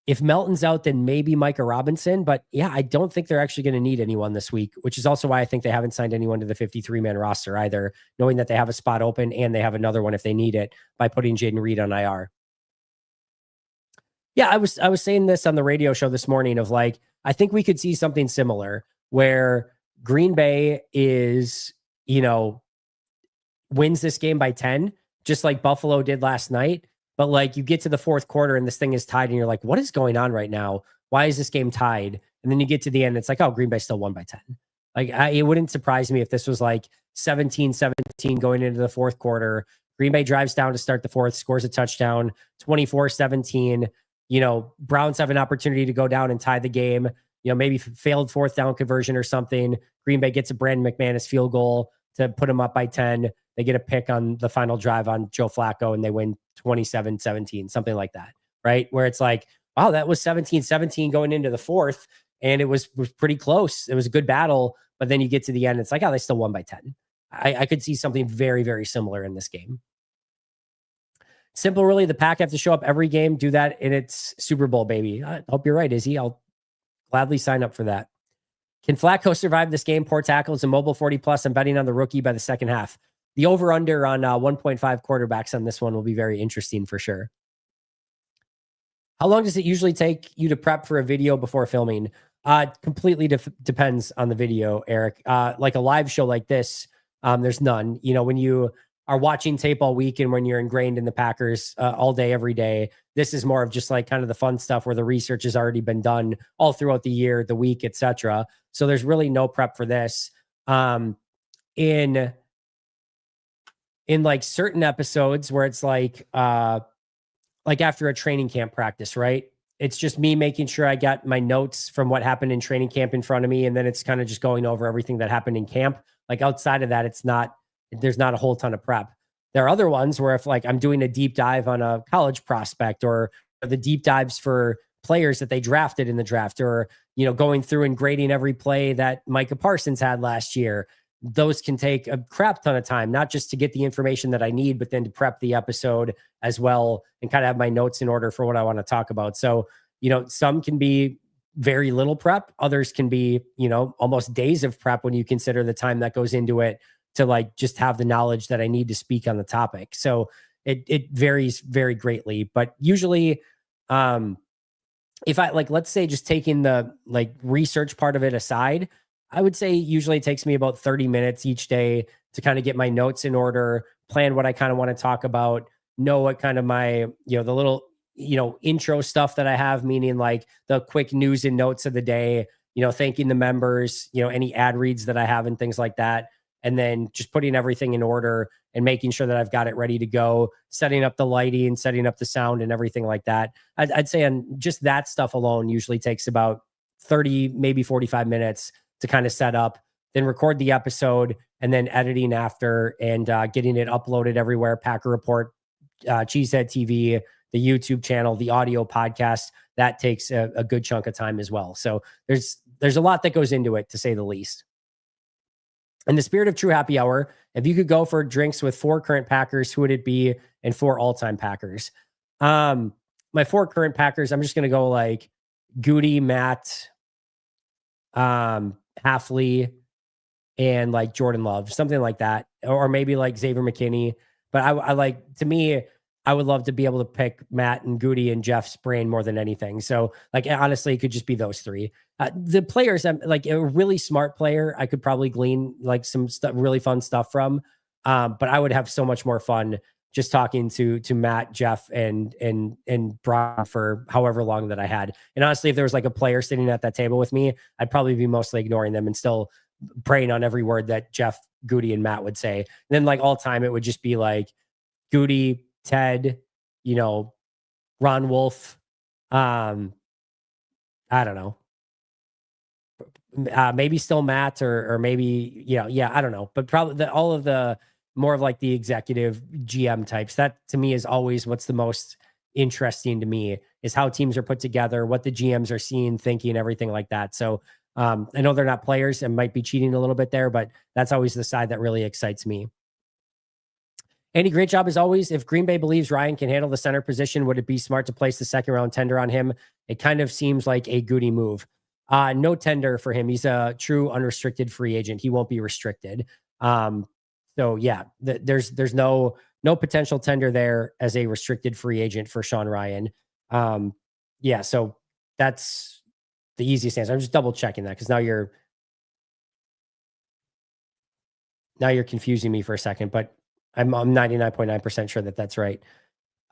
If Melton's out, then maybe Micah Robinson. But yeah, I don't think they're actually going to need anyone this week, which is also why I think they haven't signed anyone to the 53-man roster either, knowing that they have a spot open and they have another one if they need it by putting Jaden Reed on IR. Yeah, I was saying this on the radio show this morning of like, I think we could see something similar where Green Bay is, wins this game by 10, just like Buffalo did last night. But like you get to the fourth quarter and this thing is tied and you're like, what is going on right now? Why is this game tied? And then you get to the end, it's like, oh, Green Bay still won by 10. Like it wouldn't surprise me if this was like 17-17 going into the fourth quarter. Green Bay drives down to start the fourth, scores a touchdown, 24-17. Browns have an opportunity to go down and tie the game. Maybe failed fourth down conversion or something. Green Bay gets a Brandon McManus field goal to put them up by 10. They get a pick on the final drive on Joe Flacco and they win 27-17, something like that, right? Where it's like, wow, that was 17-17 going into the fourth, and it was pretty close. It was a good battle, but then you get to the end, it's like, oh, they still won by 10. I could see something very, very similar in this game. Simple, really. The Pack have to show up every game, do that in its Super Bowl, baby. I hope you're right, Izzy. I'll gladly sign up for that. Can Flacco survive this game? Poor tackles and mobile 40+. I'm betting on the rookie by the second half. The over-under on 1.5 quarterbacks on this one will be very interesting for sure. How long does it usually take you to prep for a video before filming? Completely depends on the video, Eric. Like a live show like this, there's none. When you are watching tape all week and when you're ingrained in the Packers all day, every day, this is more of just like kind of the fun stuff where the research has already been done all throughout the year, the week, etc. So there's really no prep for this. In like certain episodes where it's like after a training camp practice, right? It's just me making sure I got my notes from what happened in training camp in front of me. And then it's kind of just going over everything that happened in camp. Like outside of that, there's not a whole ton of prep. There are other ones where if like I'm doing a deep dive on a college prospect or the deep dives for players that they drafted in the draft or, going through and grading every play that Micah Parsons had last year, those can take a crap ton of time, not just to get the information that I need, but then to prep the episode as well and kind of have my notes in order for what I want to talk about. So, some can be very little prep. Others can be, almost days of prep when you consider the time that goes into it to like just have the knowledge that I need to speak on the topic. So it varies very greatly, but usually, if I like, let's say just taking the like research part of it aside, I would say usually it takes me about 30 minutes each day to kind of get my notes in order, plan what I kind of want to talk about, know what kind of my, the little, intro stuff that I have, meaning like the quick news and notes of the day, thanking the members, any ad reads that I have and things like that. And then just putting everything in order and making sure that I've got it ready to go, setting up the lighting, setting up the sound and everything like that. I'd say on just that stuff alone usually takes about 30, maybe 45 minutes to kind of set up, then record the episode and then editing after and getting it uploaded everywhere. Packer Report, Cheesehead TV, the YouTube channel, the audio podcast, that takes a good chunk of time as well. So there's a lot that goes into it, to say the least. In the spirit of true happy hour, if you could go for drinks with 4 current Packers, who would it be? And 4 all-time Packers. My 4 current Packers, I'm just going to go like Goody, Matt, Halfley, and like Jordan Love, something like that. Or maybe like Xavier McKinney. But I like, to me, I would love to be able to pick Matt and Goody and Jeff Sprain more than anything. So like, honestly, it could just be those 3. The players, I'm like a really smart player, I could probably glean like some really fun stuff from. But I would have so much more fun just talking to Matt, Jeff, and Brian for however long that I had. And honestly, if there was like a player sitting at that table with me, I'd probably be mostly ignoring them and still praying on every word that Jeff, Goody, and Matt would say. And then like all time, it would just be like Goody, Ted, Ron Wolf. I don't know. Maybe still Matt or maybe, I don't know, but probably all of the more of like the executive GM types. That to me is always what's the most interesting to me, is how teams are put together, what the GMs are seeing, thinking, everything like that. So I know they're not players and might be cheating a little bit there, but that's always the side that really excites me. Andy, great job as always. If Green Bay believes Ryan can handle the center position, would it be smart to place the second round tender on him? It kind of seems like a Goody move. No tender for him. He's a true unrestricted free agent. He won't be restricted. So yeah, there's no potential tender there as a restricted free agent for Sean Ryan. Yeah, so that's the easiest answer. I'm just double checking that because now you're Now you're confusing me for a second, but I'm 99.9% sure that that's right.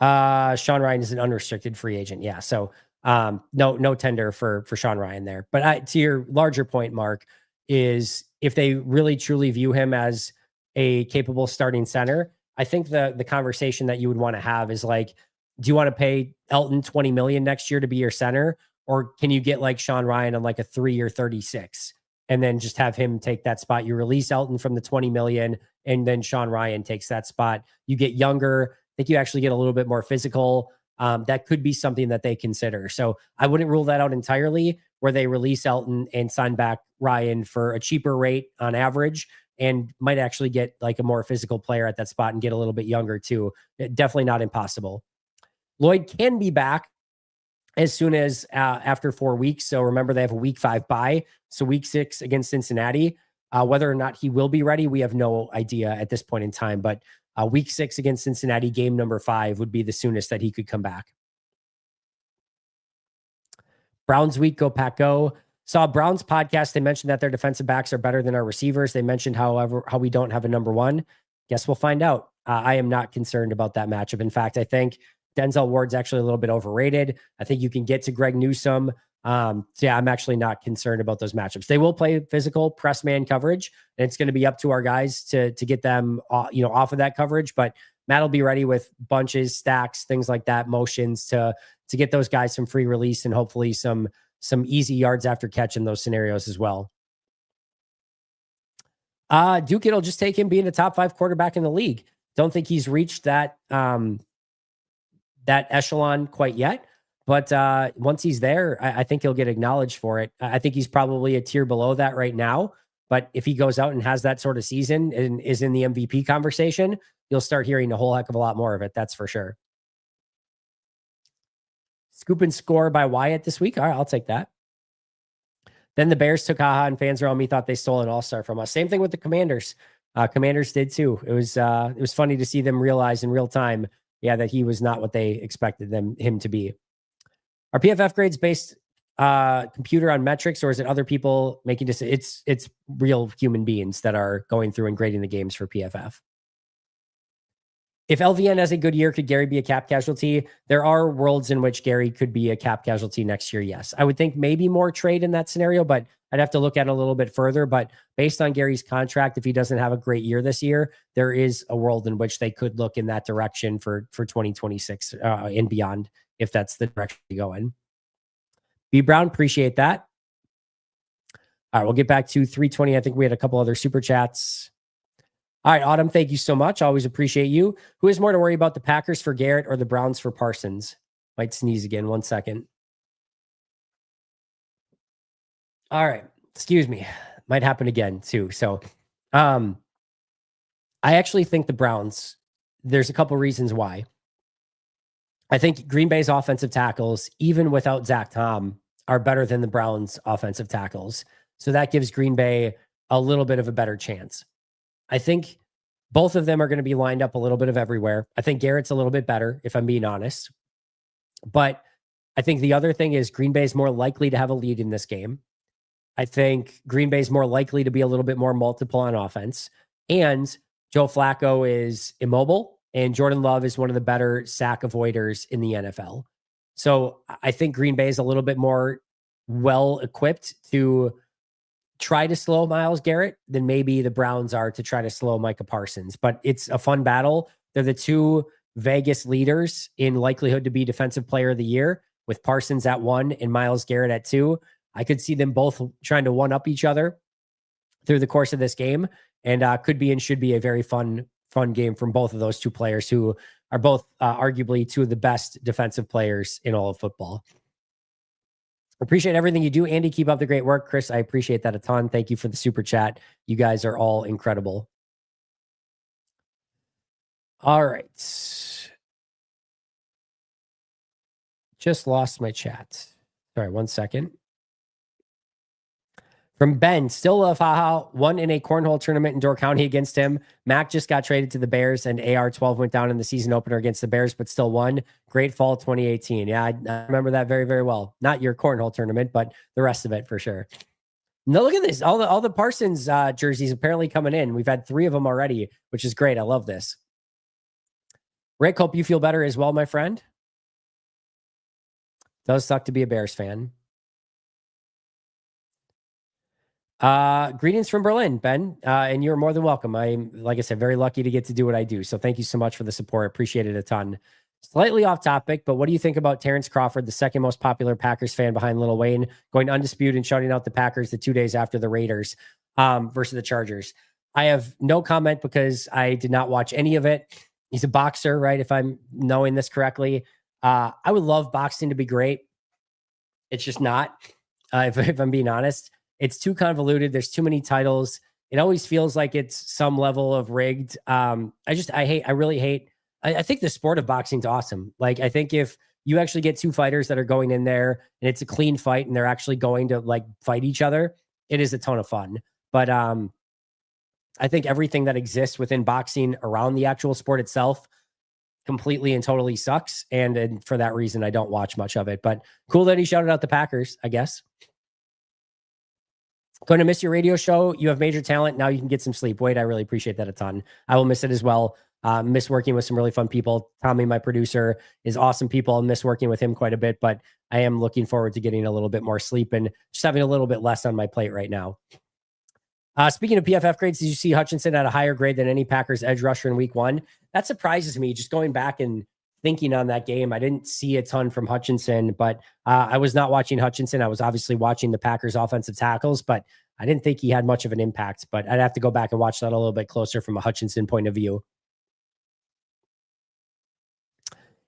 Sean Ryan is an unrestricted free agent. Yeah. So no tender for Sean Ryan there. But to your larger point, Mark, is if they really truly view him as a capable starting center, I think the conversation that you would want to have is like, do you want to pay Elton 20 million next year to be your center? Or can you get like Sean Ryan on like a 3-year 36 and then just have him take that spot? You release Elton from the 20 million and then Sean Ryan takes that spot. You get younger. I think you actually get a little bit more physical. That could be something that they consider. So I wouldn't rule that out entirely, where they release Elton and sign back Ryan for a cheaper rate on average, and might actually get like a more physical player at that spot and get a little bit younger too. Definitely not impossible. Lloyd can be back as soon as after 4 weeks. So remember, they have a week 5 bye. So week 6 against Cincinnati. Whether or not he will be ready, we have no idea at this point in time. But week 6 against Cincinnati, game number 5 would be the soonest that he could come back. Browns week, go Pack go. Saw Browns podcast. They mentioned that their defensive backs are better than our receivers. They mentioned, however, how we don't have a number one. Guess we'll find out. I am not concerned about that matchup. In fact, I think Denzel Ward's actually a little bit overrated. I think you can get to Greg Newsome. So yeah, I'm actually not concerned about those matchups. They will play physical press man coverage, and it's going to be up to our guys to get them, off of that coverage. But Matt will be ready with bunches, stacks, things like that, motions to get those guys some free release and hopefully some easy yards after catch in those scenarios as well. Duke, it'll just take him being a top 5 quarterback in the league. Don't think he's reached that echelon quite yet. But once he's there, I think he'll get acknowledged for it. I think he's probably a tier below that right now. But if he goes out and has that sort of season and is in the MVP conversation, you'll start hearing a whole heck of a lot more of it. That's for sure. Scoop and score by Wyatt this week. All right, I'll take that. Then the Bears took haha, and fans around me thought they stole an all-star from us. Same thing with the Commanders. Commanders did too. It was funny to see them realize in real time, that he was not what they expected him to be. Are PFF grades based computer on metrics, or is it other people making decisions? It's real human beings that are going through and grading the games for PFF. If LVN has a good year, could Gary be a cap casualty? There are worlds in which Gary could be a cap casualty next year. Yes, I would think maybe more trade in that scenario, but I'd have to look at it a little bit further. But based on Gary's contract, if he doesn't have a great year this year, there is a world in which they could look in that direction for 2026 and beyond, if that's the direction to go in. B Brown, appreciate that. All right, we'll get back to 320. I think we had a couple other super chats. All right, Autumn, thank you so much. Always appreciate you. Who is more to worry about, the Packers for Garrett or the Browns for Parsons? Might sneeze again. 1 second. All right, excuse me. Might happen again too. So I actually think the Browns, there's a couple reasons why. I think Green Bay's offensive tackles, even without Zach Tom, are better than the Browns' offensive tackles. So that gives Green Bay a little bit of a better chance. I think both of them are going to be lined up a little bit of everywhere. I think Garrett's a little bit better, if I'm being honest. But I think the other thing is Green Bay's more likely to have a lead in this game. I think Green Bay's more likely to be a little bit more multiple on offense. And Joe Flacco is immobile, and Jordan Love is one of the better sack avoiders in the NFL. So I think Green Bay is a little bit more well-equipped to try to slow Myles Garrett than maybe the Browns are to try to slow Micah Parsons. But it's a fun battle. They're the two Vegas leaders in likelihood to be Defensive Player of the Year, with Parsons at 1 and Myles Garrett at 2. I could see them both trying to one-up each other through the course of this game, and could be and should be a very fun game from both of those two players, who are both arguably two of the best defensive players in all of football. Appreciate everything you do, Andy. Keep up the great work. Chris, I appreciate that a ton. Thank you for the super chat. You guys are all incredible. All right. Just lost my chat. Sorry, 1 second. From Ben, still love haha, won in a cornhole tournament in Door County against him. Mac just got traded to the Bears, and AR-12 went down in the season opener against the Bears, but still won. Great fall 2018. Yeah, I remember that very, very well. Not your cornhole tournament, but the rest of it for sure. No, look at this. All the Parsons jerseys apparently coming in. We've had 3 of them already, which is great. I love this. Rick, hope you feel better as well, my friend. Does suck to be a Bears fan. Greetings from Berlin, Ben. And you're more than welcome. I'm, like I said, very lucky to get to do what I do. So thank you so much for the support. Appreciate it a ton. Slightly off topic, but what do you think about Terrence Crawford, the second most popular Packers fan behind Lil Wayne, going undisputed and shouting out the Packers the 2 days after the Raiders versus the Chargers? I have no comment because I did not watch any of it. He's a boxer, right? If I'm knowing this correctly. I would love boxing to be great. It's just not, if I'm being honest. It's too convoluted. There's too many titles. It always feels like it's some level of rigged. I really hate. I think the sport of boxing is awesome. Like, I think if you actually get 2 fighters that are going in there and it's a clean fight and they're actually going to like fight each other, it is a ton of fun. But I think everything that exists within boxing around the actual sport itself completely and totally sucks. And for that reason, I don't watch much of it. But cool that he shouted out the Packers, I guess. Going to miss your radio show. You have major talent. Now you can get some sleep. Wade, I really appreciate that a ton. I will miss it as well. Miss working with some really fun people. Tommy, my producer, is awesome people. I miss working with him quite a bit, but I am looking forward to getting a little bit more sleep and just having a little bit less on my plate right now. Speaking of PFF grades, did you see Hutchinson at a higher grade than any Packers edge rusher in week 1? That surprises me. Just going back and thinking on that game, I didn't see a ton from Hutchinson, but I was not watching Hutchinson. I was obviously watching the Packers offensive tackles, but I didn't think he had much of an impact. But I'd have to go back and watch that a little bit closer from a Hutchinson point of view.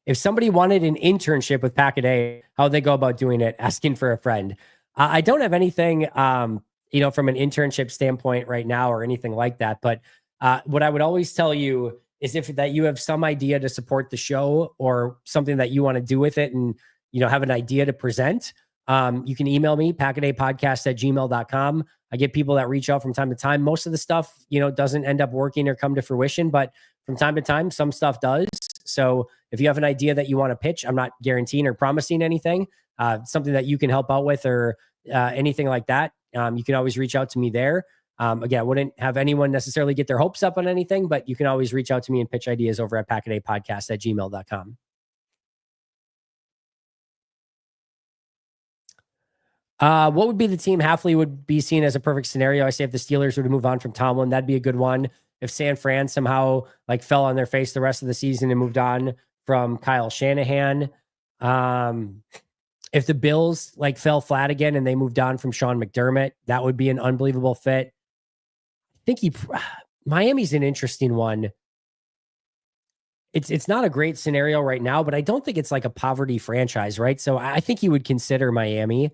If somebody wanted an internship with Pack-A-Day, how would they go about doing it? Asking for a friend. I don't have anything, from an internship standpoint right now or anything like that. But what I would always tell you is if that you have some idea to support the show or something that you want to do with it and, have an idea to present, you can email me, packadaypodcast@gmail.com. I get people that reach out from time to time. Most of the stuff, doesn't end up working or come to fruition, but from time to time, some stuff does. So if you have an idea that you want to pitch, I'm not guaranteeing or promising anything, something that you can help out with or anything like that. You can always reach out to me there. Again, I wouldn't have anyone necessarily get their hopes up on anything, but you can always reach out to me and pitch ideas over at packadaypodcast@gmail.com. What would be the team Halfley would be seen as a perfect scenario? I say if the Steelers were to move on from Tomlin, that'd be a good one. If San Fran somehow fell on their face the rest of the season and moved on from Kyle Shanahan. If the Bills fell flat again and they moved on from Sean McDermott, that would be an unbelievable fit. I think Miami's an interesting one. It's not a great scenario right now, but I don't think it's like a poverty franchise, right? So I think he would consider Miami.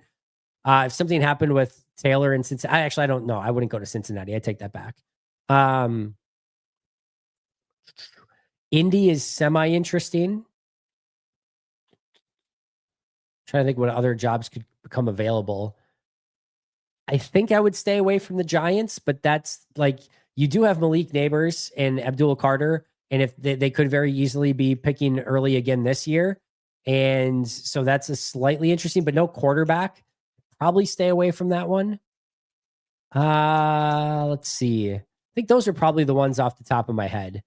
If something happened with Taylor and Cincinnati, I don't know. I wouldn't go to Cincinnati. I take that back. Indy is semi-interesting. Trying to think what other jobs could become available. I think I would stay away from the Giants, but that's you do have Malik Neighbors and Abdul Carter, and if they could very easily be picking early again this year. And so that's a slightly interesting, but no quarterback. Probably stay away from that one. Let's see. I think those are probably the ones off the top of my head.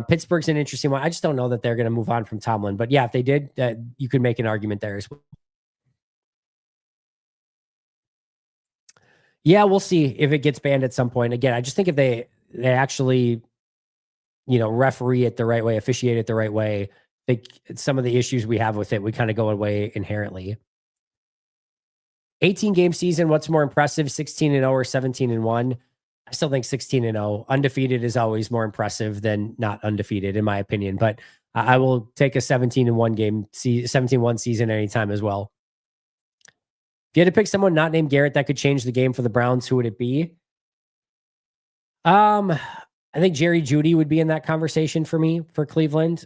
Pittsburgh's an interesting one. I just don't know that they're going to move on from Tomlin, but yeah, if they did, you could make an argument there as well. Yeah, we'll see if it gets banned at some point. Again, I just think if they actually, referee it the right way, officiate it the right way, I think some of the issues we have with it would kind of go away inherently. 18-game season, what's more impressive, 16-0 or 17-1? I still think 16-0. Undefeated is always more impressive than not undefeated, in my opinion. But I will take a 17-1 game, 17-1 season anytime as well. If you had to pick someone not named Garrett that could change the game for the Browns, who would it be? I think Jerry Jeudy would be in that conversation for me for Cleveland.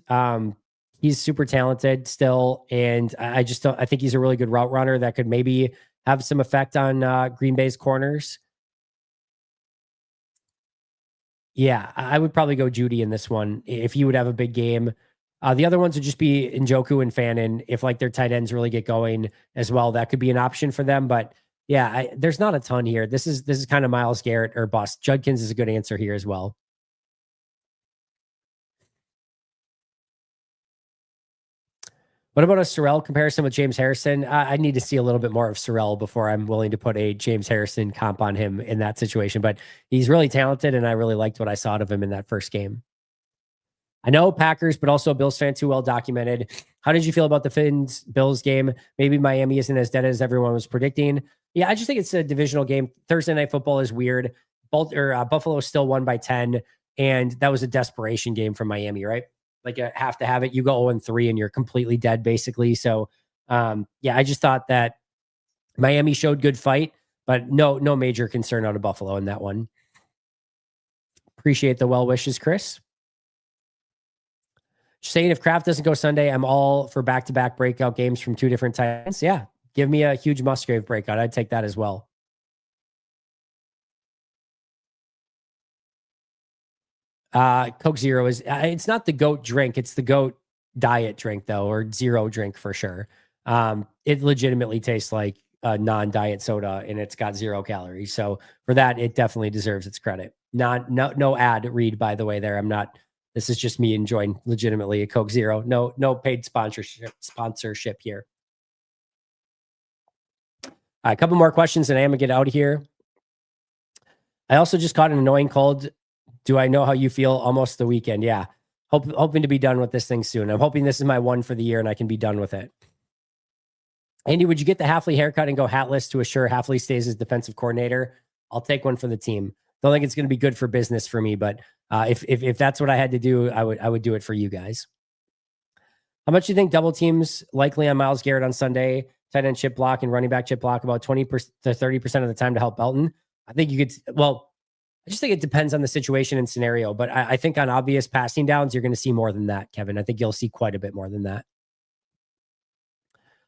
He's super talented still, and I think he's a really good route runner that could maybe have some effect on Green Bay's corners. Yeah, I would probably go Jeudy in this one if he would have a big game. The other ones would just be Njoku and Fannin. If their tight ends really get going as well, that could be an option for them. But Yeah, there's not a ton here. This is kind of Myles Garrett or bust. Judkins is a good answer here as well. What about a Sorrell comparison with James Harrison? I need to see a little bit more of Sorrell before I'm willing to put a James Harrison comp on him in that situation. But he's really talented, and I really liked what I saw out of him in that first game. I know Packers, but also a Bills fan too well documented. How did you feel about the Fins Bills game? Maybe Miami isn't as dead as everyone was predicting. Yeah, I just think it's a divisional game. Thursday night football is weird. Buffalo still won by 10, and that was a desperation game from Miami, right? Like you have to have it. You go 0-3 and you're completely dead, basically. So, yeah, I just thought that Miami showed good fight, but no major concern out of Buffalo in that one. Appreciate the well wishes, Chris. Saying if Kraft doesn't go Sunday, I'm all for back-to-back breakout games from two different times. Yeah, give me a huge Musgrave breakout. I'd take that as well. Coke Zero is it's not the goat drink, it's the goat diet drink though, or zero drink for sure. It legitimately tastes like a non-diet soda and it's got 0 calories. So for that, it definitely deserves its credit. No ad read, by the way, there. This is just me enjoying legitimately a Coke Zero. No paid sponsorship here. A couple more questions and I am gonna get out of here. I also just caught an annoying cold. Do I know how you feel? Almost the weekend. Yeah. Hoping to be done with this thing soon. I'm hoping this is my one for the year and I can be done with it. Andy, would you get the Halfley haircut and go hatless to assure Halfley stays as defensive coordinator? I'll take one for the team. Don't think it's going to be good for business for me, but if that's what I had to do, I would do it for you guys. How much do you think double teams likely on Myles Garrett on Sunday, tight end chip block and running back chip block about 20% to 30% of the time to help Belton? I think you could, well, I just think it depends on the situation and scenario, but I think on obvious passing downs, you're going to see more than that, Kevin. I think you'll see quite a bit more than that.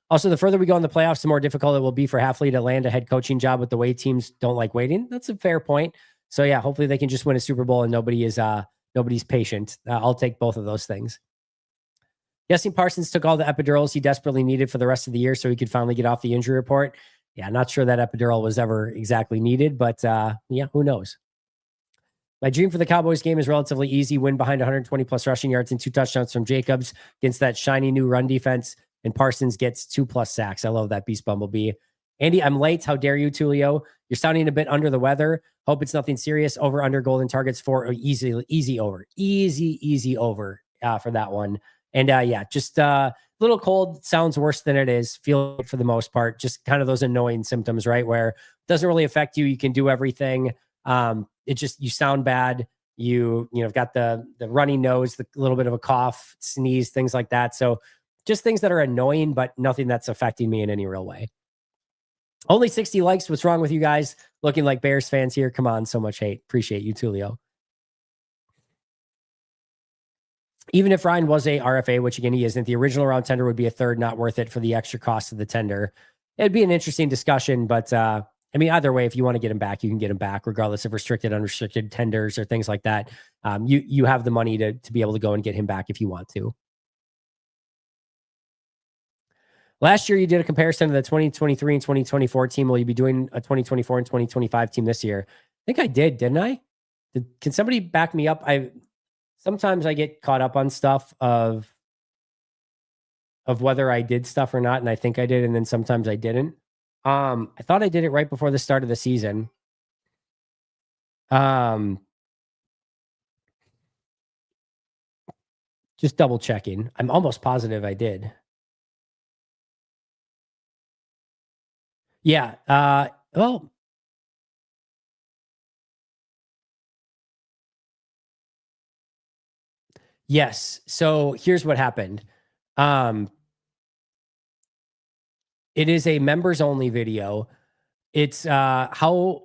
Also, the further we go in the playoffs, the more difficult it will be for Halfley to land a head coaching job with the way teams don't like waiting. That's a fair point. So yeah, hopefully they can just win a Super Bowl and nobody's patient. I'll take both of those things. Guessing Parsons took all the epidurals he desperately needed for the rest of the year so he could finally get off the injury report. Yeah, not sure that epidural was ever exactly needed, but yeah, who knows? My dream for the Cowboys game is relatively easy. Win behind 120 plus rushing yards and 2 touchdowns from Jacobs against that shiny new run defense. And Parsons gets 2+ sacks. I love that Beast Bumblebee. Andy, I'm late. How dare you, Tulio? You're sounding a bit under the weather. Hope it's nothing serious. Over under golden targets for easy over for that one. And yeah, just a little cold. Sounds worse than it is. Feel it for the most part. Just kind of those annoying symptoms, right? Where it doesn't really affect you. You can do everything. It just, you sound bad. You've got the runny nose, the little bit of a cough, sneeze, things like that. So just things that are annoying, but nothing that's affecting me in any real way. Only 60 likes. What's wrong with you guys? Looking like Bears fans here. Come on. So much hate. Appreciate you, Tulio. Even if Ryan was a RFA, which again, he isn't, the original round tender would be a third, not worth it for the extra cost of the tender. It'd be an interesting discussion, but I mean, either way, if you want to get him back, you can get him back, regardless of restricted, unrestricted tenders or things like that. You have the money to be able to go and get him back if you want to. Last year, you did a comparison to the 2023 and 2024 team. Will you be doing a 2024 and 2025 team this year? I think I didn't I? Can somebody back me up? Sometimes I get caught up on stuff of whether I did stuff or not, and I think I did, and then sometimes I didn't. I thought I did it right before the start of the season. Just double checking. I'm almost positive I did. Yeah. Well, yes. So here's what happened. It is a members only video. It's how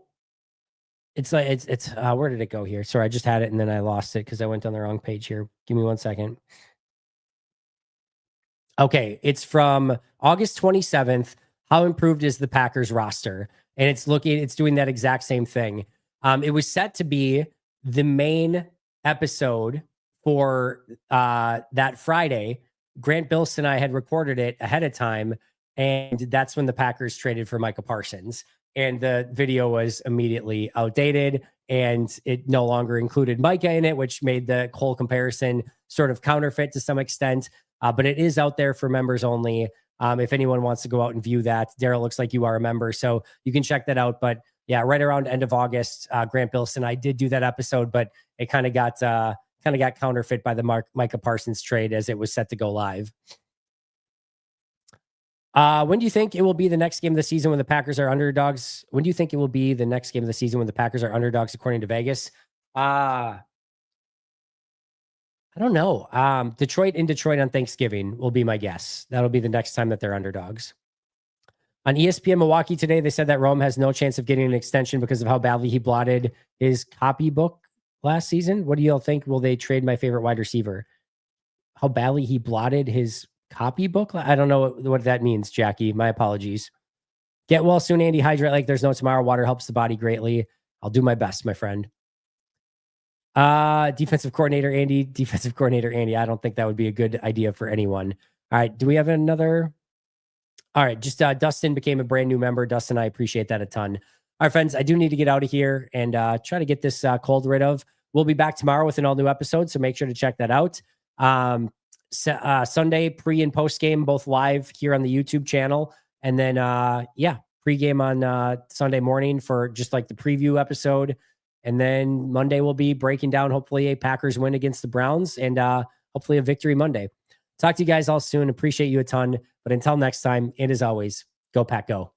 it's like it's where did it go here? Sorry, I just had it and then I lost it because I went on the wrong page here. Give me 1 second. Okay, it's from August 27th. How improved is the Packers roster? And it's doing that exact same thing. It was set to be the main episode for that Friday. Grant Bilson and I had recorded it ahead of time, and that's when the Packers traded for Micah Parsons. and the video was immediately outdated, and it no longer included Micah in it, which made the whole comparison sort of counterfeit to some extent. But it is out there for members only. If anyone wants to go out and view that, Daryl, looks like you are a member, so you can check that out. But yeah, right around end of August, Grant Bilson, I did do that episode, but it kind of got counterfeit by the Micah Parsons trade as it was set to go live. When do you think it will be the next game of the season when the Packers are underdogs? When do you think it will be the next game of the season when the Packers are underdogs, according to Vegas? I don't know. Detroit on Thanksgiving will be my guess. That'll be the next time that they're underdogs. On ESPN Milwaukee today, they said that Rome has no chance of getting an extension because of how badly he blotted his copybook last season. What do y'all think? Will they trade my favorite wide receiver? How badly he blotted his copybook? I don't know what that means, Jackie. My apologies. Get well soon, Andy. Hydrate like there's no tomorrow. Water helps the body greatly. I'll do my best, my friend. Defensive coordinator Andy. I don't think that would be a good idea for anyone. All right. Do we have another? All right. Just Dustin became a brand new member. Dustin, I appreciate that a ton. All right, friends, I do need to get out of here and try to get this cold rid of. We'll be back tomorrow with an all new episode, so make sure to check that out. Sunday pre and post game, both live here on the YouTube channel. And then, pregame on Sunday morning for just like the preview episode. And then Monday we'll be breaking down, hopefully, a Packers win against the Browns and hopefully a victory Monday. Talk to you guys all soon. Appreciate you a ton. But until next time, and as always, go Pack Go.